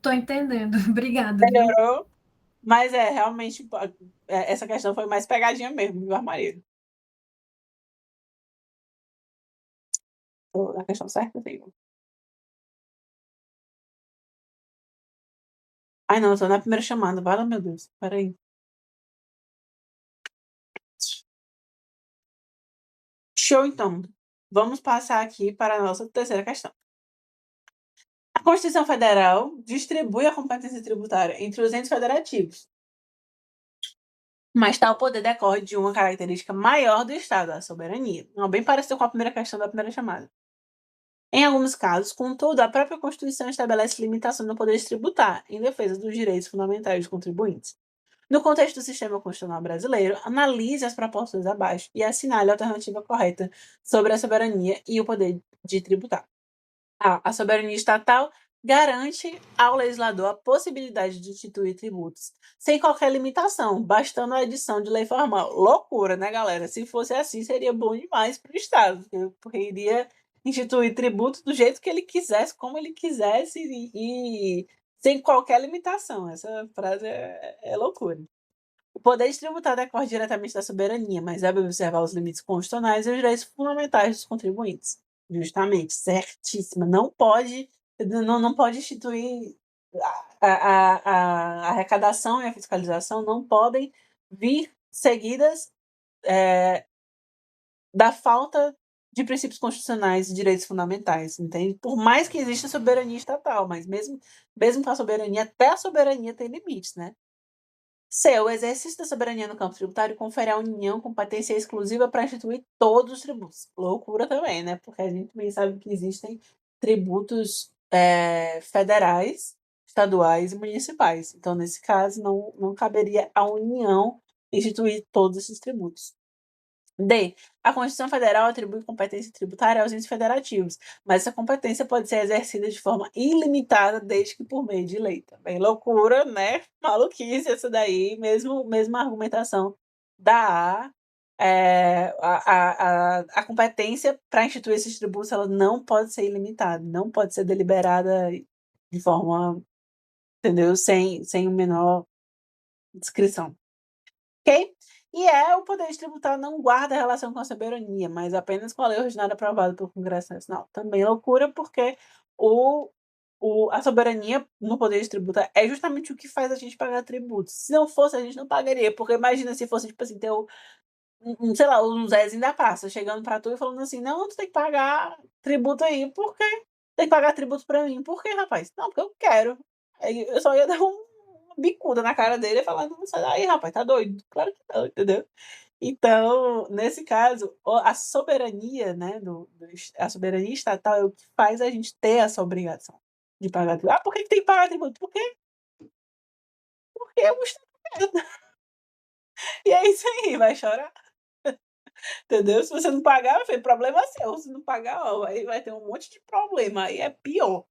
B: Tô entendendo. Obrigada, viu?
A: Melhorou, mas realmente essa questão foi mais pegadinha mesmo, viu, Armaria? Tô na questão certa, sim. Ai, não, eu tô na primeira chamada. Fala, meu Deus. Espera aí. Show, então. Vamos passar aqui para a nossa terceira questão. A Constituição Federal distribui a competência tributária entre os entes federativos, mas tal poder decorre de uma característica maior do Estado, a soberania. Não, bem parecido com a primeira questão da primeira chamada. Em alguns casos, contudo, a própria Constituição estabelece limitações no poder tributar, em defesa dos direitos fundamentais dos contribuintes. No contexto do sistema constitucional brasileiro, analise as propostas abaixo e assinale a alternativa correta sobre a soberania e o poder de tributar. A soberania estatal garante ao legislador a possibilidade de instituir tributos sem qualquer limitação, bastando a edição de lei formal. Loucura, né, galera? Se fosse assim, seria bom demais para o Estado, porque iria instituir tributos do jeito que ele quisesse, como ele quisesse e sem qualquer limitação. Essa frase é loucura. O poder de tributar decorre diretamente da soberania, mas deve observar os limites constitucionais e os direitos fundamentais dos contribuintes. Justamente, certíssima. Não pode instituir a arrecadação e a fiscalização não podem vir seguidas da falta de princípios constitucionais e direitos fundamentais, entende? Por mais que exista soberania estatal, mas mesmo com a soberania, até a soberania tem limites, né? O exercício da soberania no campo tributário confere à União competência exclusiva para instituir todos os tributos. Loucura também, né? Porque a gente também sabe que existem tributos federais, estaduais e municipais. Então, nesse caso, não caberia à União instituir todos esses tributos. D. A Constituição Federal atribui competência tributária aos entes federativos, mas essa competência pode ser exercida de forma ilimitada desde que por meio de lei. Também loucura, né? Maluquice essa daí, mesma argumentação da a competência para instituir esses tributos ela não pode ser ilimitada, não pode ser deliberada de forma, entendeu? Sem o menor descrição. Ok? O poder de tributar não guarda relação com a soberania, mas apenas com a lei ordinária aprovada pelo Congresso Nacional. Também loucura, porque a soberania no poder de tributar é justamente o que faz a gente pagar tributos. Se não fosse, a gente não pagaria, porque imagina se fosse, tipo assim, ter sei lá, um Zezinho da praça chegando pra tu e falando assim, não, tu tem que pagar tributo aí, por quê? Tem que pagar tributo pra mim, por quê, rapaz? Não, porque eu quero. Aí eu só ia dar uma bicuda na cara dele falando, não sai daí, rapaz, tá doido? Claro que não, entendeu? Então, nesse caso, a soberania, né, a soberania estatal é o que faz a gente ter essa obrigação de pagar tributo. Ah, por que tem que pagar tributo? Por quê? Porque é o Estado quer. E é isso aí, vai chorar. Entendeu? Se você não pagar, meu filho, problema é seu. Se não pagar, ó, aí vai ter um monte de problema, aí é pior.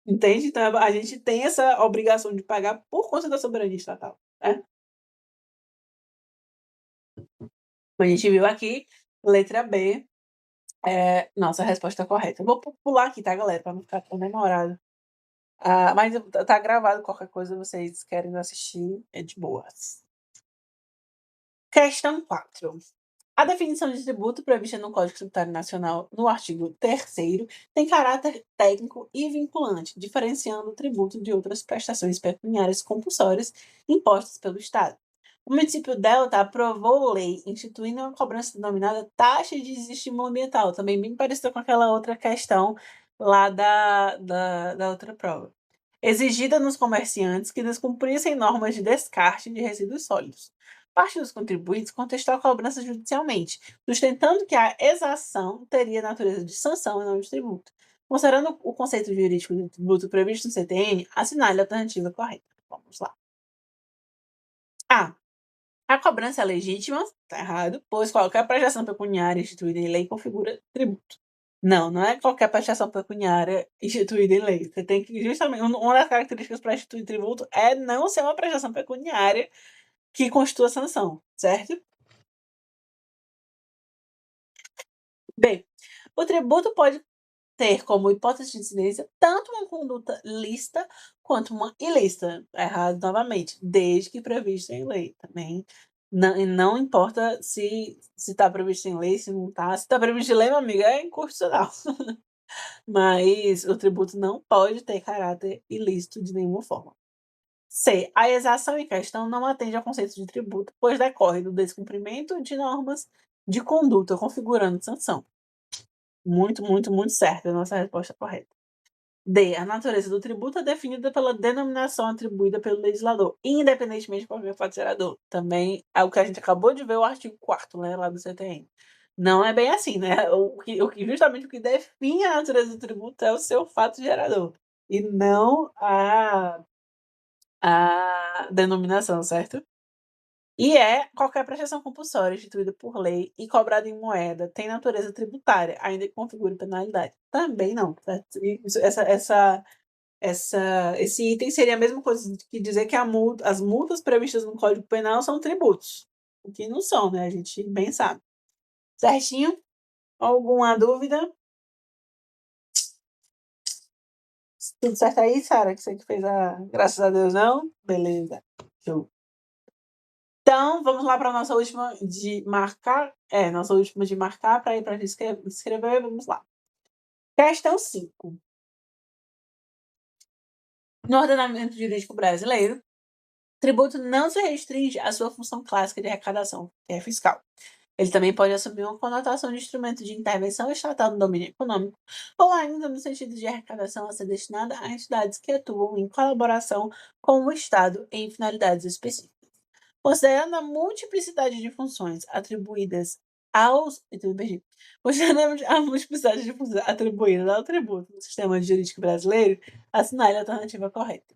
A: Entende? Então a gente tem essa obrigação de pagar por conta da soberania estatal, né? A gente viu aqui, letra B, nossa resposta correta. Eu vou pular aqui, tá, galera? Para não ficar tão demorado. Mas tá gravado, qualquer coisa vocês querem assistir, é de boas. Questão 4. A definição de tributo prevista no Código Tributário Nacional, no artigo 3º, tem caráter técnico e vinculante, diferenciando o tributo de outras prestações pecuniárias compulsórias impostas pelo Estado. O município Delta aprovou lei instituindo uma cobrança denominada taxa de estímulo ambiental, também bem parecida com aquela outra questão lá da outra prova. Exigida nos comerciantes que descumprissem normas de descarte de resíduos sólidos. Parte dos contribuintes contestou a cobrança judicialmente, sustentando que a exação teria natureza de sanção e não de tributo. Considerando o conceito jurídico do tributo previsto no CTN, assinale a alternativa correta. Vamos lá. A. A cobrança é legítima, tá errado, pois qualquer prestação pecuniária instituída em lei configura tributo. Não, não é qualquer prestação pecuniária instituída em lei. Você tem que, justamente, uma das características para instituir tributo é não ser uma prestação pecuniária que constitua sanção, certo? B. O tributo pode ter como hipótese de incidência tanto uma conduta lícita quanto uma ilícita. Errado novamente, desde que prevista em lei também. Não importa se está previsto em lei, se não está. Se está previsto em lei, meu amigo, é inconstitucional. Mas o tributo não pode ter caráter ilícito de nenhuma forma. C. A exação em questão não atende ao conceito de tributo, pois decorre do descumprimento de normas de conduta, configurando sanção. Muito, muito, muito certa a nossa resposta correta. D. A natureza do tributo é definida pela denominação atribuída pelo legislador, independentemente de qualquer fato gerador. Também é o que a gente acabou de ver, o artigo 4º, né, lá do CTN. Não é bem assim, né? Justamente o que define a natureza do tributo é o seu fato gerador, e não a denominação, certo? E qualquer prestação compulsória instituída por lei e cobrada em moeda tem natureza tributária, ainda que configure penalidade. Também não, certo? Esse item seria a mesma coisa que dizer que as multas previstas no Código Penal são tributos, o que não são, né? A gente bem sabe. Certinho? Alguma dúvida? Tudo certo aí, Sara? Que você que fez a... Graças a Deus, não? Beleza. Show. Então, vamos lá para a nossa última de marcar. Nossa última de marcar para ir para a gente escrever. Vamos lá. Questão 5. No ordenamento jurídico brasileiro, tributo não se restringe à sua função clássica de arrecadação, que é fiscal. Ele também pode assumir uma conotação de instrumento de intervenção estatal no domínio econômico, ou ainda no sentido de arrecadação a ser destinada a entidades que atuam em colaboração com o Estado em finalidades específicas. Considerando a multiplicidade de funções atribuídas aos. Considerando a multiplicidade de funções atribuídas ao tributo no sistema jurídico brasileiro, assinale a alternativa correta.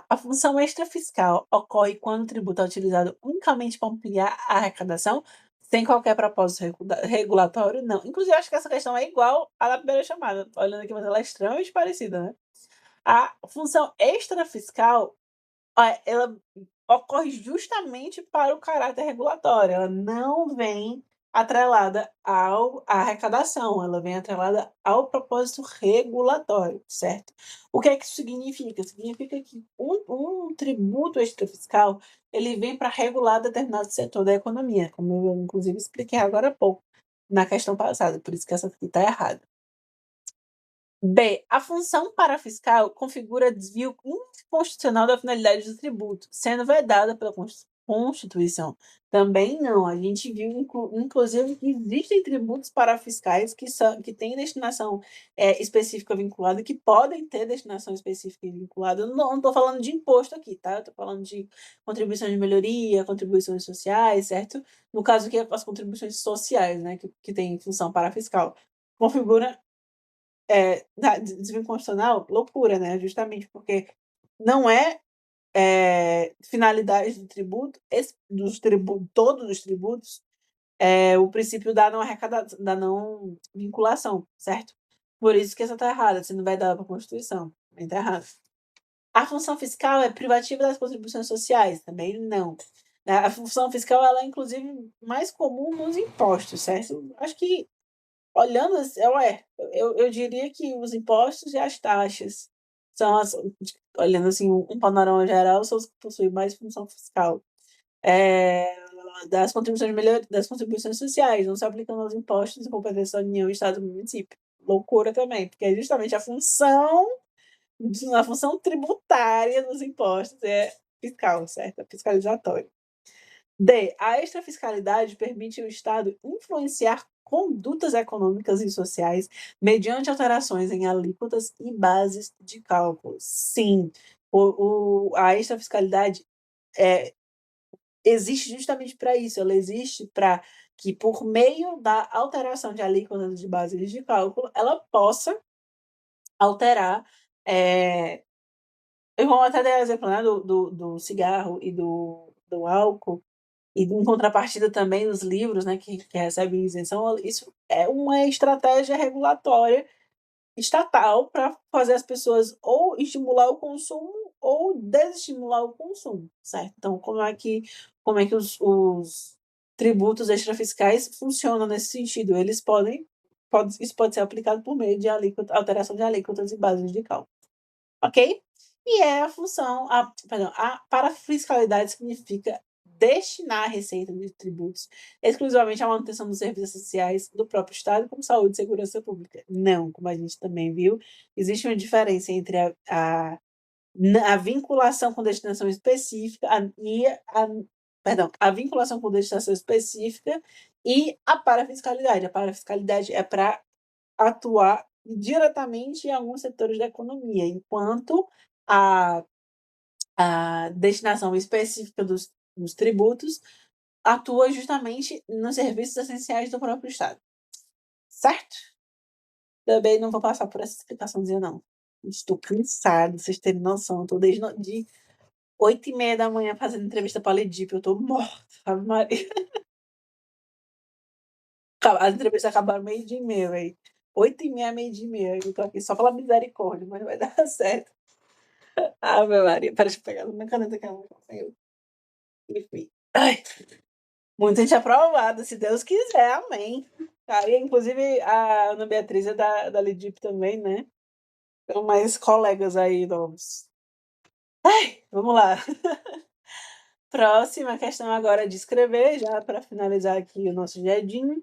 A: A função extrafiscal ocorre quando o tributo é utilizado unicamente para ampliar a arrecadação, sem qualquer propósito regulatório, não. Inclusive, acho que essa questão é igual à da primeira chamada. Olhando aqui, mas ela é extremamente parecida, né? A função extrafiscal, ela ocorre justamente para o caráter regulatório. Ela não vem atrelada à arrecadação, ela vem atrelada ao propósito regulatório, certo? O que é que isso significa? Significa que um tributo extrafiscal, ele vem para regular determinado setor da economia, como eu inclusive expliquei agora há pouco, na questão passada, por isso que essa aqui está errada. B. A função parafiscal configura desvio inconstitucional da finalidade do tributo, sendo vedada pela Constituição. Também não. A gente viu, inclusive, que existem tributos parafiscais que têm destinação específica vinculada, que podem ter destinação específica vinculada. Eu não estou falando de imposto aqui, tá? Eu estou falando de contribuição de melhoria, contribuições sociais, certo? No caso aqui, as contribuições sociais, né, que têm função parafiscal. Configura desvio constitucional, loucura, né? Justamente porque não finalidade do tributo, todos os tributos, o princípio da não arrecadação, da não vinculação, certo? Por isso que essa está errada, você não vai dar para a Constituição, está errado. A função fiscal é privativa das contribuições sociais? Também não. A função fiscal, ela é, inclusive, mais comum nos impostos, certo? Acho que olhando, eu diria que os impostos e as taxas são olhando assim, um panorama geral, são os que possuem mais função fiscal. Das contribuições sociais, não se aplicando aos impostos e competência da União, Estado e município. Loucura também, porque é justamente a função tributária dos impostos é fiscal, certo? É fiscalizatório. D. A extrafiscalidade permite ao Estado influenciar condutas econômicas e sociais mediante alterações em alíquotas e bases de cálculo. Sim, a extrafiscalidade existe justamente para isso. Ela existe para que, por meio da alteração de alíquotas de bases de cálculo, ela possa alterar, eu vou até dar exemplo, né, do cigarro e do álcool, e em contrapartida também os livros, né, que recebem isenção, isso é uma estratégia regulatória estatal para fazer as pessoas ou estimular o consumo ou desestimular o consumo, certo? Então, como é que os tributos extrafiscais funcionam nesse sentido? Eles isso pode ser aplicado por meio de alteração de alíquotas e bases de cálculo, ok? E é a função, perdão, a parafiscalidade significa destinar a receita de tributos exclusivamente à manutenção dos serviços essenciais do próprio Estado, como saúde e segurança pública. Não, como a gente também viu, existe uma diferença entre a vinculação com destinação específica a vinculação com destinação específica e a parafiscalidade. A parafiscalidade é para atuar diretamente em alguns setores da economia, enquanto a destinação específica dos tributos atua justamente nos serviços essenciais do próprio Estado, certo? Também não vou passar por essa explicaçãozinha, não. Estou cansada, vocês terem noção. Estou desde de 8h30 da manhã fazendo entrevista para a Legip. Eu estou morta, sabe, Maria? As entrevistas acabaram meio-dia e meia, velho. 8h30, meio-dia e meia. Eu tô aqui só pela misericórdia, mas vai dar certo. Ave Maria. Pera, deixa eu pegar minha caneta que ela não. Enfim. Ai. Muita gente aprovada, se Deus quiser, amém. Aí, inclusive, a Ana Beatriz é da Lidip também, né? Então, mais colegas aí novos. Ai, vamos lá. Próxima questão agora de escrever, já para finalizar aqui o nosso GEDinho.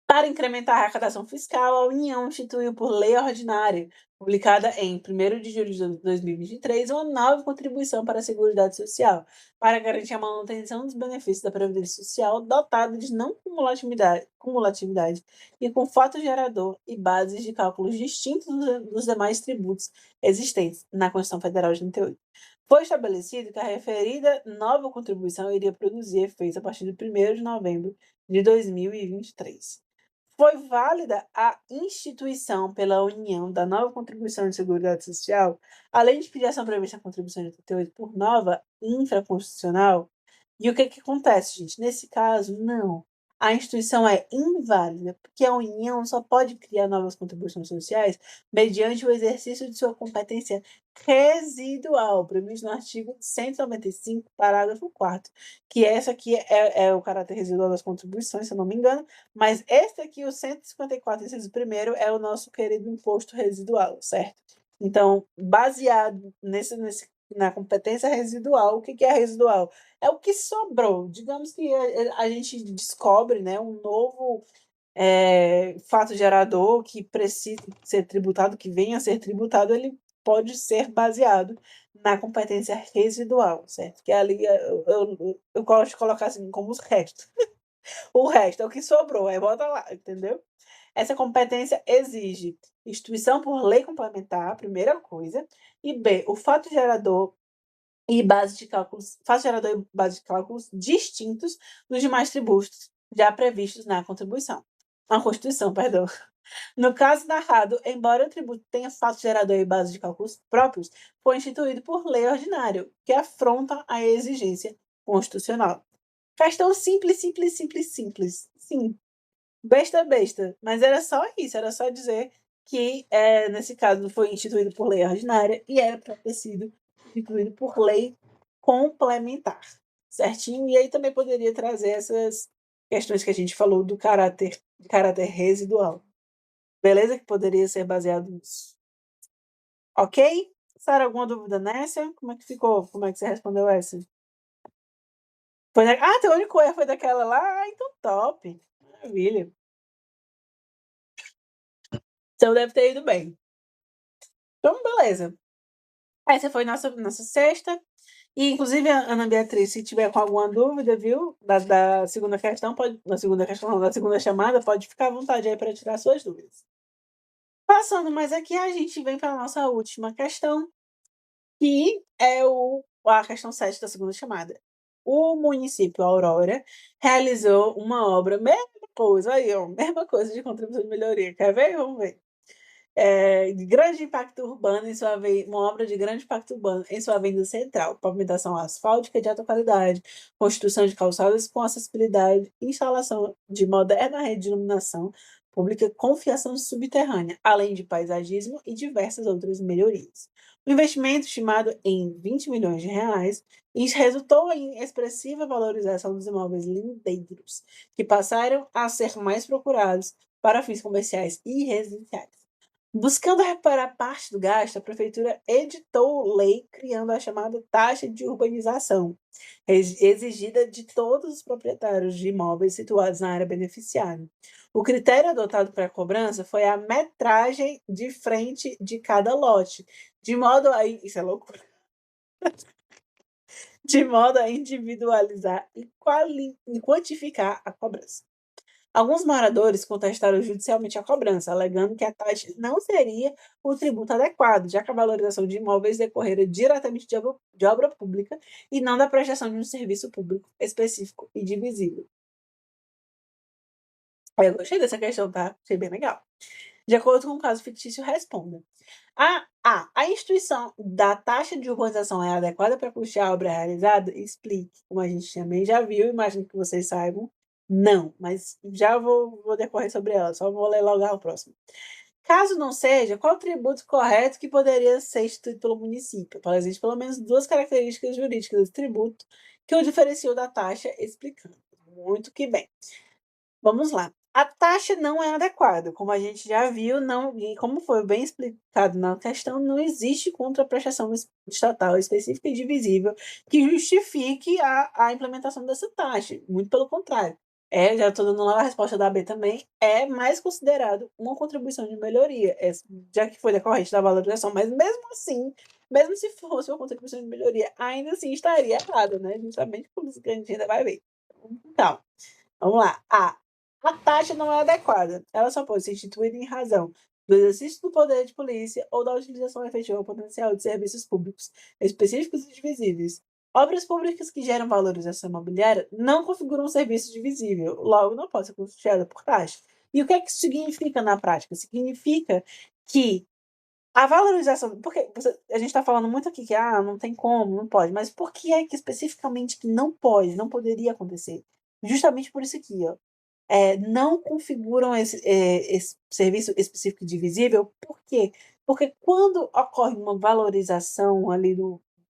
A: Para incrementar a arrecadação fiscal, a União instituiu por lei ordinária, publicada em 1º de julho de 2023, uma nova contribuição para a Seguridade Social, para garantir a manutenção dos benefícios da Previdência Social, dotada de não cumulatividade e com fato gerador e bases de cálculos distintos dos demais tributos existentes na Constituição Federal de 88. Foi estabelecido que a referida nova contribuição iria produzir efeitos a partir de 1º de novembro de 2023. Foi válida a instituição pela União da nova contribuição de Seguridade Social, além de pedir ação prevista na Contribuição de 88 por nova infraconstitucional? E o que acontece, gente? Nesse caso, não. A instituição é inválida, porque a União só pode criar novas contribuições sociais mediante o exercício de sua competência residual, previsto no artigo 195, parágrafo 4º, que essa aqui é o caráter residual das contribuições, se eu não me engano, mas esse aqui, o 154, inciso 1º, é o nosso querido imposto residual, certo? Então, baseado na competência residual, o que é residual? É o que sobrou. Digamos que a gente descobre, né, um novo fato gerador que precisa ser tributado, que venha a ser tributado, ele pode ser baseado na competência residual, certo? Que ali eu gosto de colocar assim como os restos. O resto é o que sobrou, aí bota lá, entendeu? Essa competência exige instituição por lei complementar, primeira coisa, e B, o fato gerador e base de cálculos, fato gerador e base de cálculos distintos dos demais tributos já previstos na Constituição, perdão. No caso narrado, embora o tributo tenha fato gerador e base de cálculos próprios, foi instituído por lei ordinária, que afronta a exigência constitucional. Questão simples, simples, simples, simples. Sim, besta, besta. Mas era só isso, era só dizer que, nesse caso, foi instituído por lei ordinária e era para ter sido instituído por lei complementar. Certinho? E aí também poderia trazer essas questões que a gente falou de caráter residual. Beleza? Que poderia ser baseado nisso. Ok? Sara, alguma dúvida nessa? Como é que ficou? Como é que você respondeu essa? Teu único erro foi daquela lá? Então top. Maravilha. Então deve ter ido bem. Então, beleza. Essa foi nossa sexta. E, inclusive, a Ana Beatriz, se tiver com alguma dúvida, viu? Da segunda questão, da segunda chamada, pode ficar à vontade aí para tirar suas dúvidas. Passando mais aqui, a gente vem para a nossa última questão, que é a questão 7 da segunda chamada. O município Aurora realizou uma obra, mesma coisa, aí, ó, mesma coisa de contribuição de melhoria. Quer ver? Vamos ver. De grande impacto urbano em sua uma obra de grande impacto urbano em sua avenida central, pavimentação asfáltica de alta qualidade, construção de calçadas com acessibilidade, instalação de moderna rede de iluminação pública com fiação subterrânea, além de paisagismo e diversas outras melhorias. O investimento, estimado em 20 milhões de reais, resultou em expressiva valorização dos imóveis lindeiros, que passaram a ser mais procurados para fins comerciais e residenciais. Buscando recuperar parte do gasto, a prefeitura editou lei criando a chamada taxa de urbanização, exigida de todos os proprietários de imóveis situados na área beneficiária. O critério adotado para a cobrança foi a metragem de frente de cada lote, de modo a isso é loucura, de modo a individualizar e quantificar a cobrança. Alguns moradores contestaram judicialmente a cobrança, alegando que a taxa não seria o tributo adequado, já que a valorização de imóveis decorrera diretamente de obra pública e não da prestação de um serviço público específico e divisível. Eu gostei dessa questão, tá? Achei bem legal. De acordo com o caso fictício, responda. A instituição da taxa de urbanização é adequada para custear a obra realizada? Explique. Como a gente também já viu, imagino que vocês saibam. Não, mas já vou decorrer sobre ela, só vou ler logo o próximo. Caso não seja, qual o tributo correto que poderia ser instituído pelo município? Existem pelo menos duas características jurídicas desse tributo que o diferenciam da taxa, explicando. Muito que bem. Vamos lá. A taxa não é adequada, como a gente já viu, não, e como foi bem explicado na questão, não existe contraprestação estatal específica e divisível que justifique a implementação dessa taxa. Muito pelo contrário. Já estou dando lá a resposta da B também, é mais considerado uma contribuição de melhoria, já que foi decorrente da valorização, mas mesmo assim, mesmo se fosse uma contribuição de melhoria, ainda assim estaria errada, né? Justamente por isso que a gente ainda vai ver. Então, vamos lá. A taxa não é adequada. Ela só pode ser instituída em razão do exercício do poder de polícia ou da utilização efetiva ou potencial de serviços públicos específicos e divisíveis. Obras públicas que geram valorização imobiliária não configuram um serviço divisível, logo não pode ser custeada por taxa. E o que é que isso significa na prática? Significa que a valorização, porque a gente está falando muito aqui que não tem como, não pode, mas por que é que especificamente que não pode, não poderia acontecer? Justamente por isso aqui, ó. Não configuram esse serviço específico divisível, por quê? Porque quando ocorre uma valorização ali de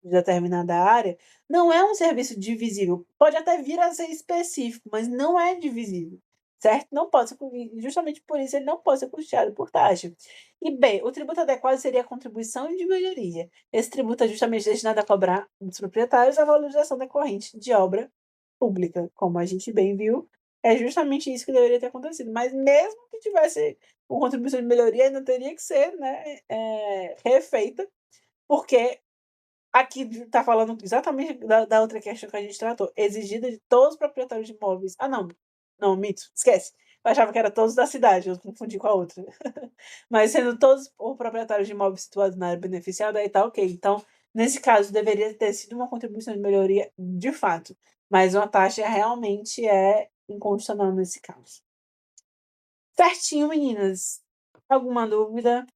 A: determinada área, não é um serviço divisível. Pode até vir a ser específico, mas não é divisível, certo? Não pode ser, justamente por isso ele não pode ser custeado por taxa. E B, o tributo adequado seria a contribuição de melhoria. Esse tributo é justamente destinado a cobrar dos proprietários a valorização decorrente de obra pública, como a gente bem viu. É justamente isso que deveria ter acontecido. Mas mesmo que tivesse uma contribuição de melhoria, ainda teria que ser, né, refeita, porque aqui está falando exatamente da outra questão que a gente tratou, exigida de todos os proprietários de imóveis. Não, mito, esquece. Eu achava que era todos da cidade, eu confundi com a outra. Mas sendo todos os proprietários de imóveis situados na área beneficiada, aí tá ok. Então, nesse caso, deveria ter sido uma contribuição de melhoria de fato. Mas uma taxa realmente é incondicional nesse caso. Certinho, meninas. Alguma dúvida?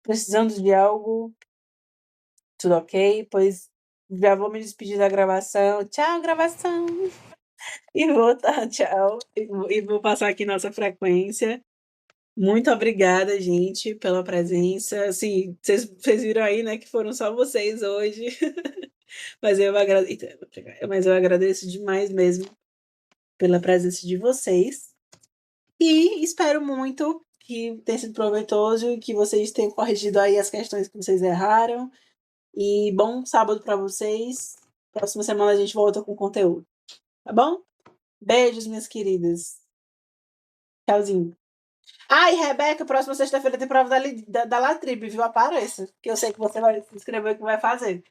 A: Precisando de algo? Tudo ok? Pois já vou me despedir da gravação. Tchau, gravação! E vou dar tchau. E vou passar aqui nossa frequência. Muito obrigada, gente, pela presença. Assim, vocês viram aí, né, que foram só vocês hoje. Mas eu agradeço demais mesmo pela presença de vocês. E espero muito que tenha sido proveitoso e que vocês tenham corrigido aí as questões que vocês erraram. E bom sábado para vocês. Próxima semana a gente volta com conteúdo. Tá bom? Beijos, minhas queridas. Tchauzinho. Ai, Rebeca, próxima sexta-feira tem prova da Latribe, viu? Apareça. Que eu sei que você vai se inscrever o que vai fazer.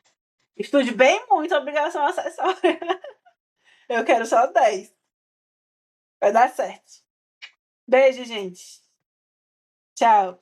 A: Estude bem muito, obrigação acessória. Eu quero só 10. Vai dar certo. Beijo, gente. Tchau.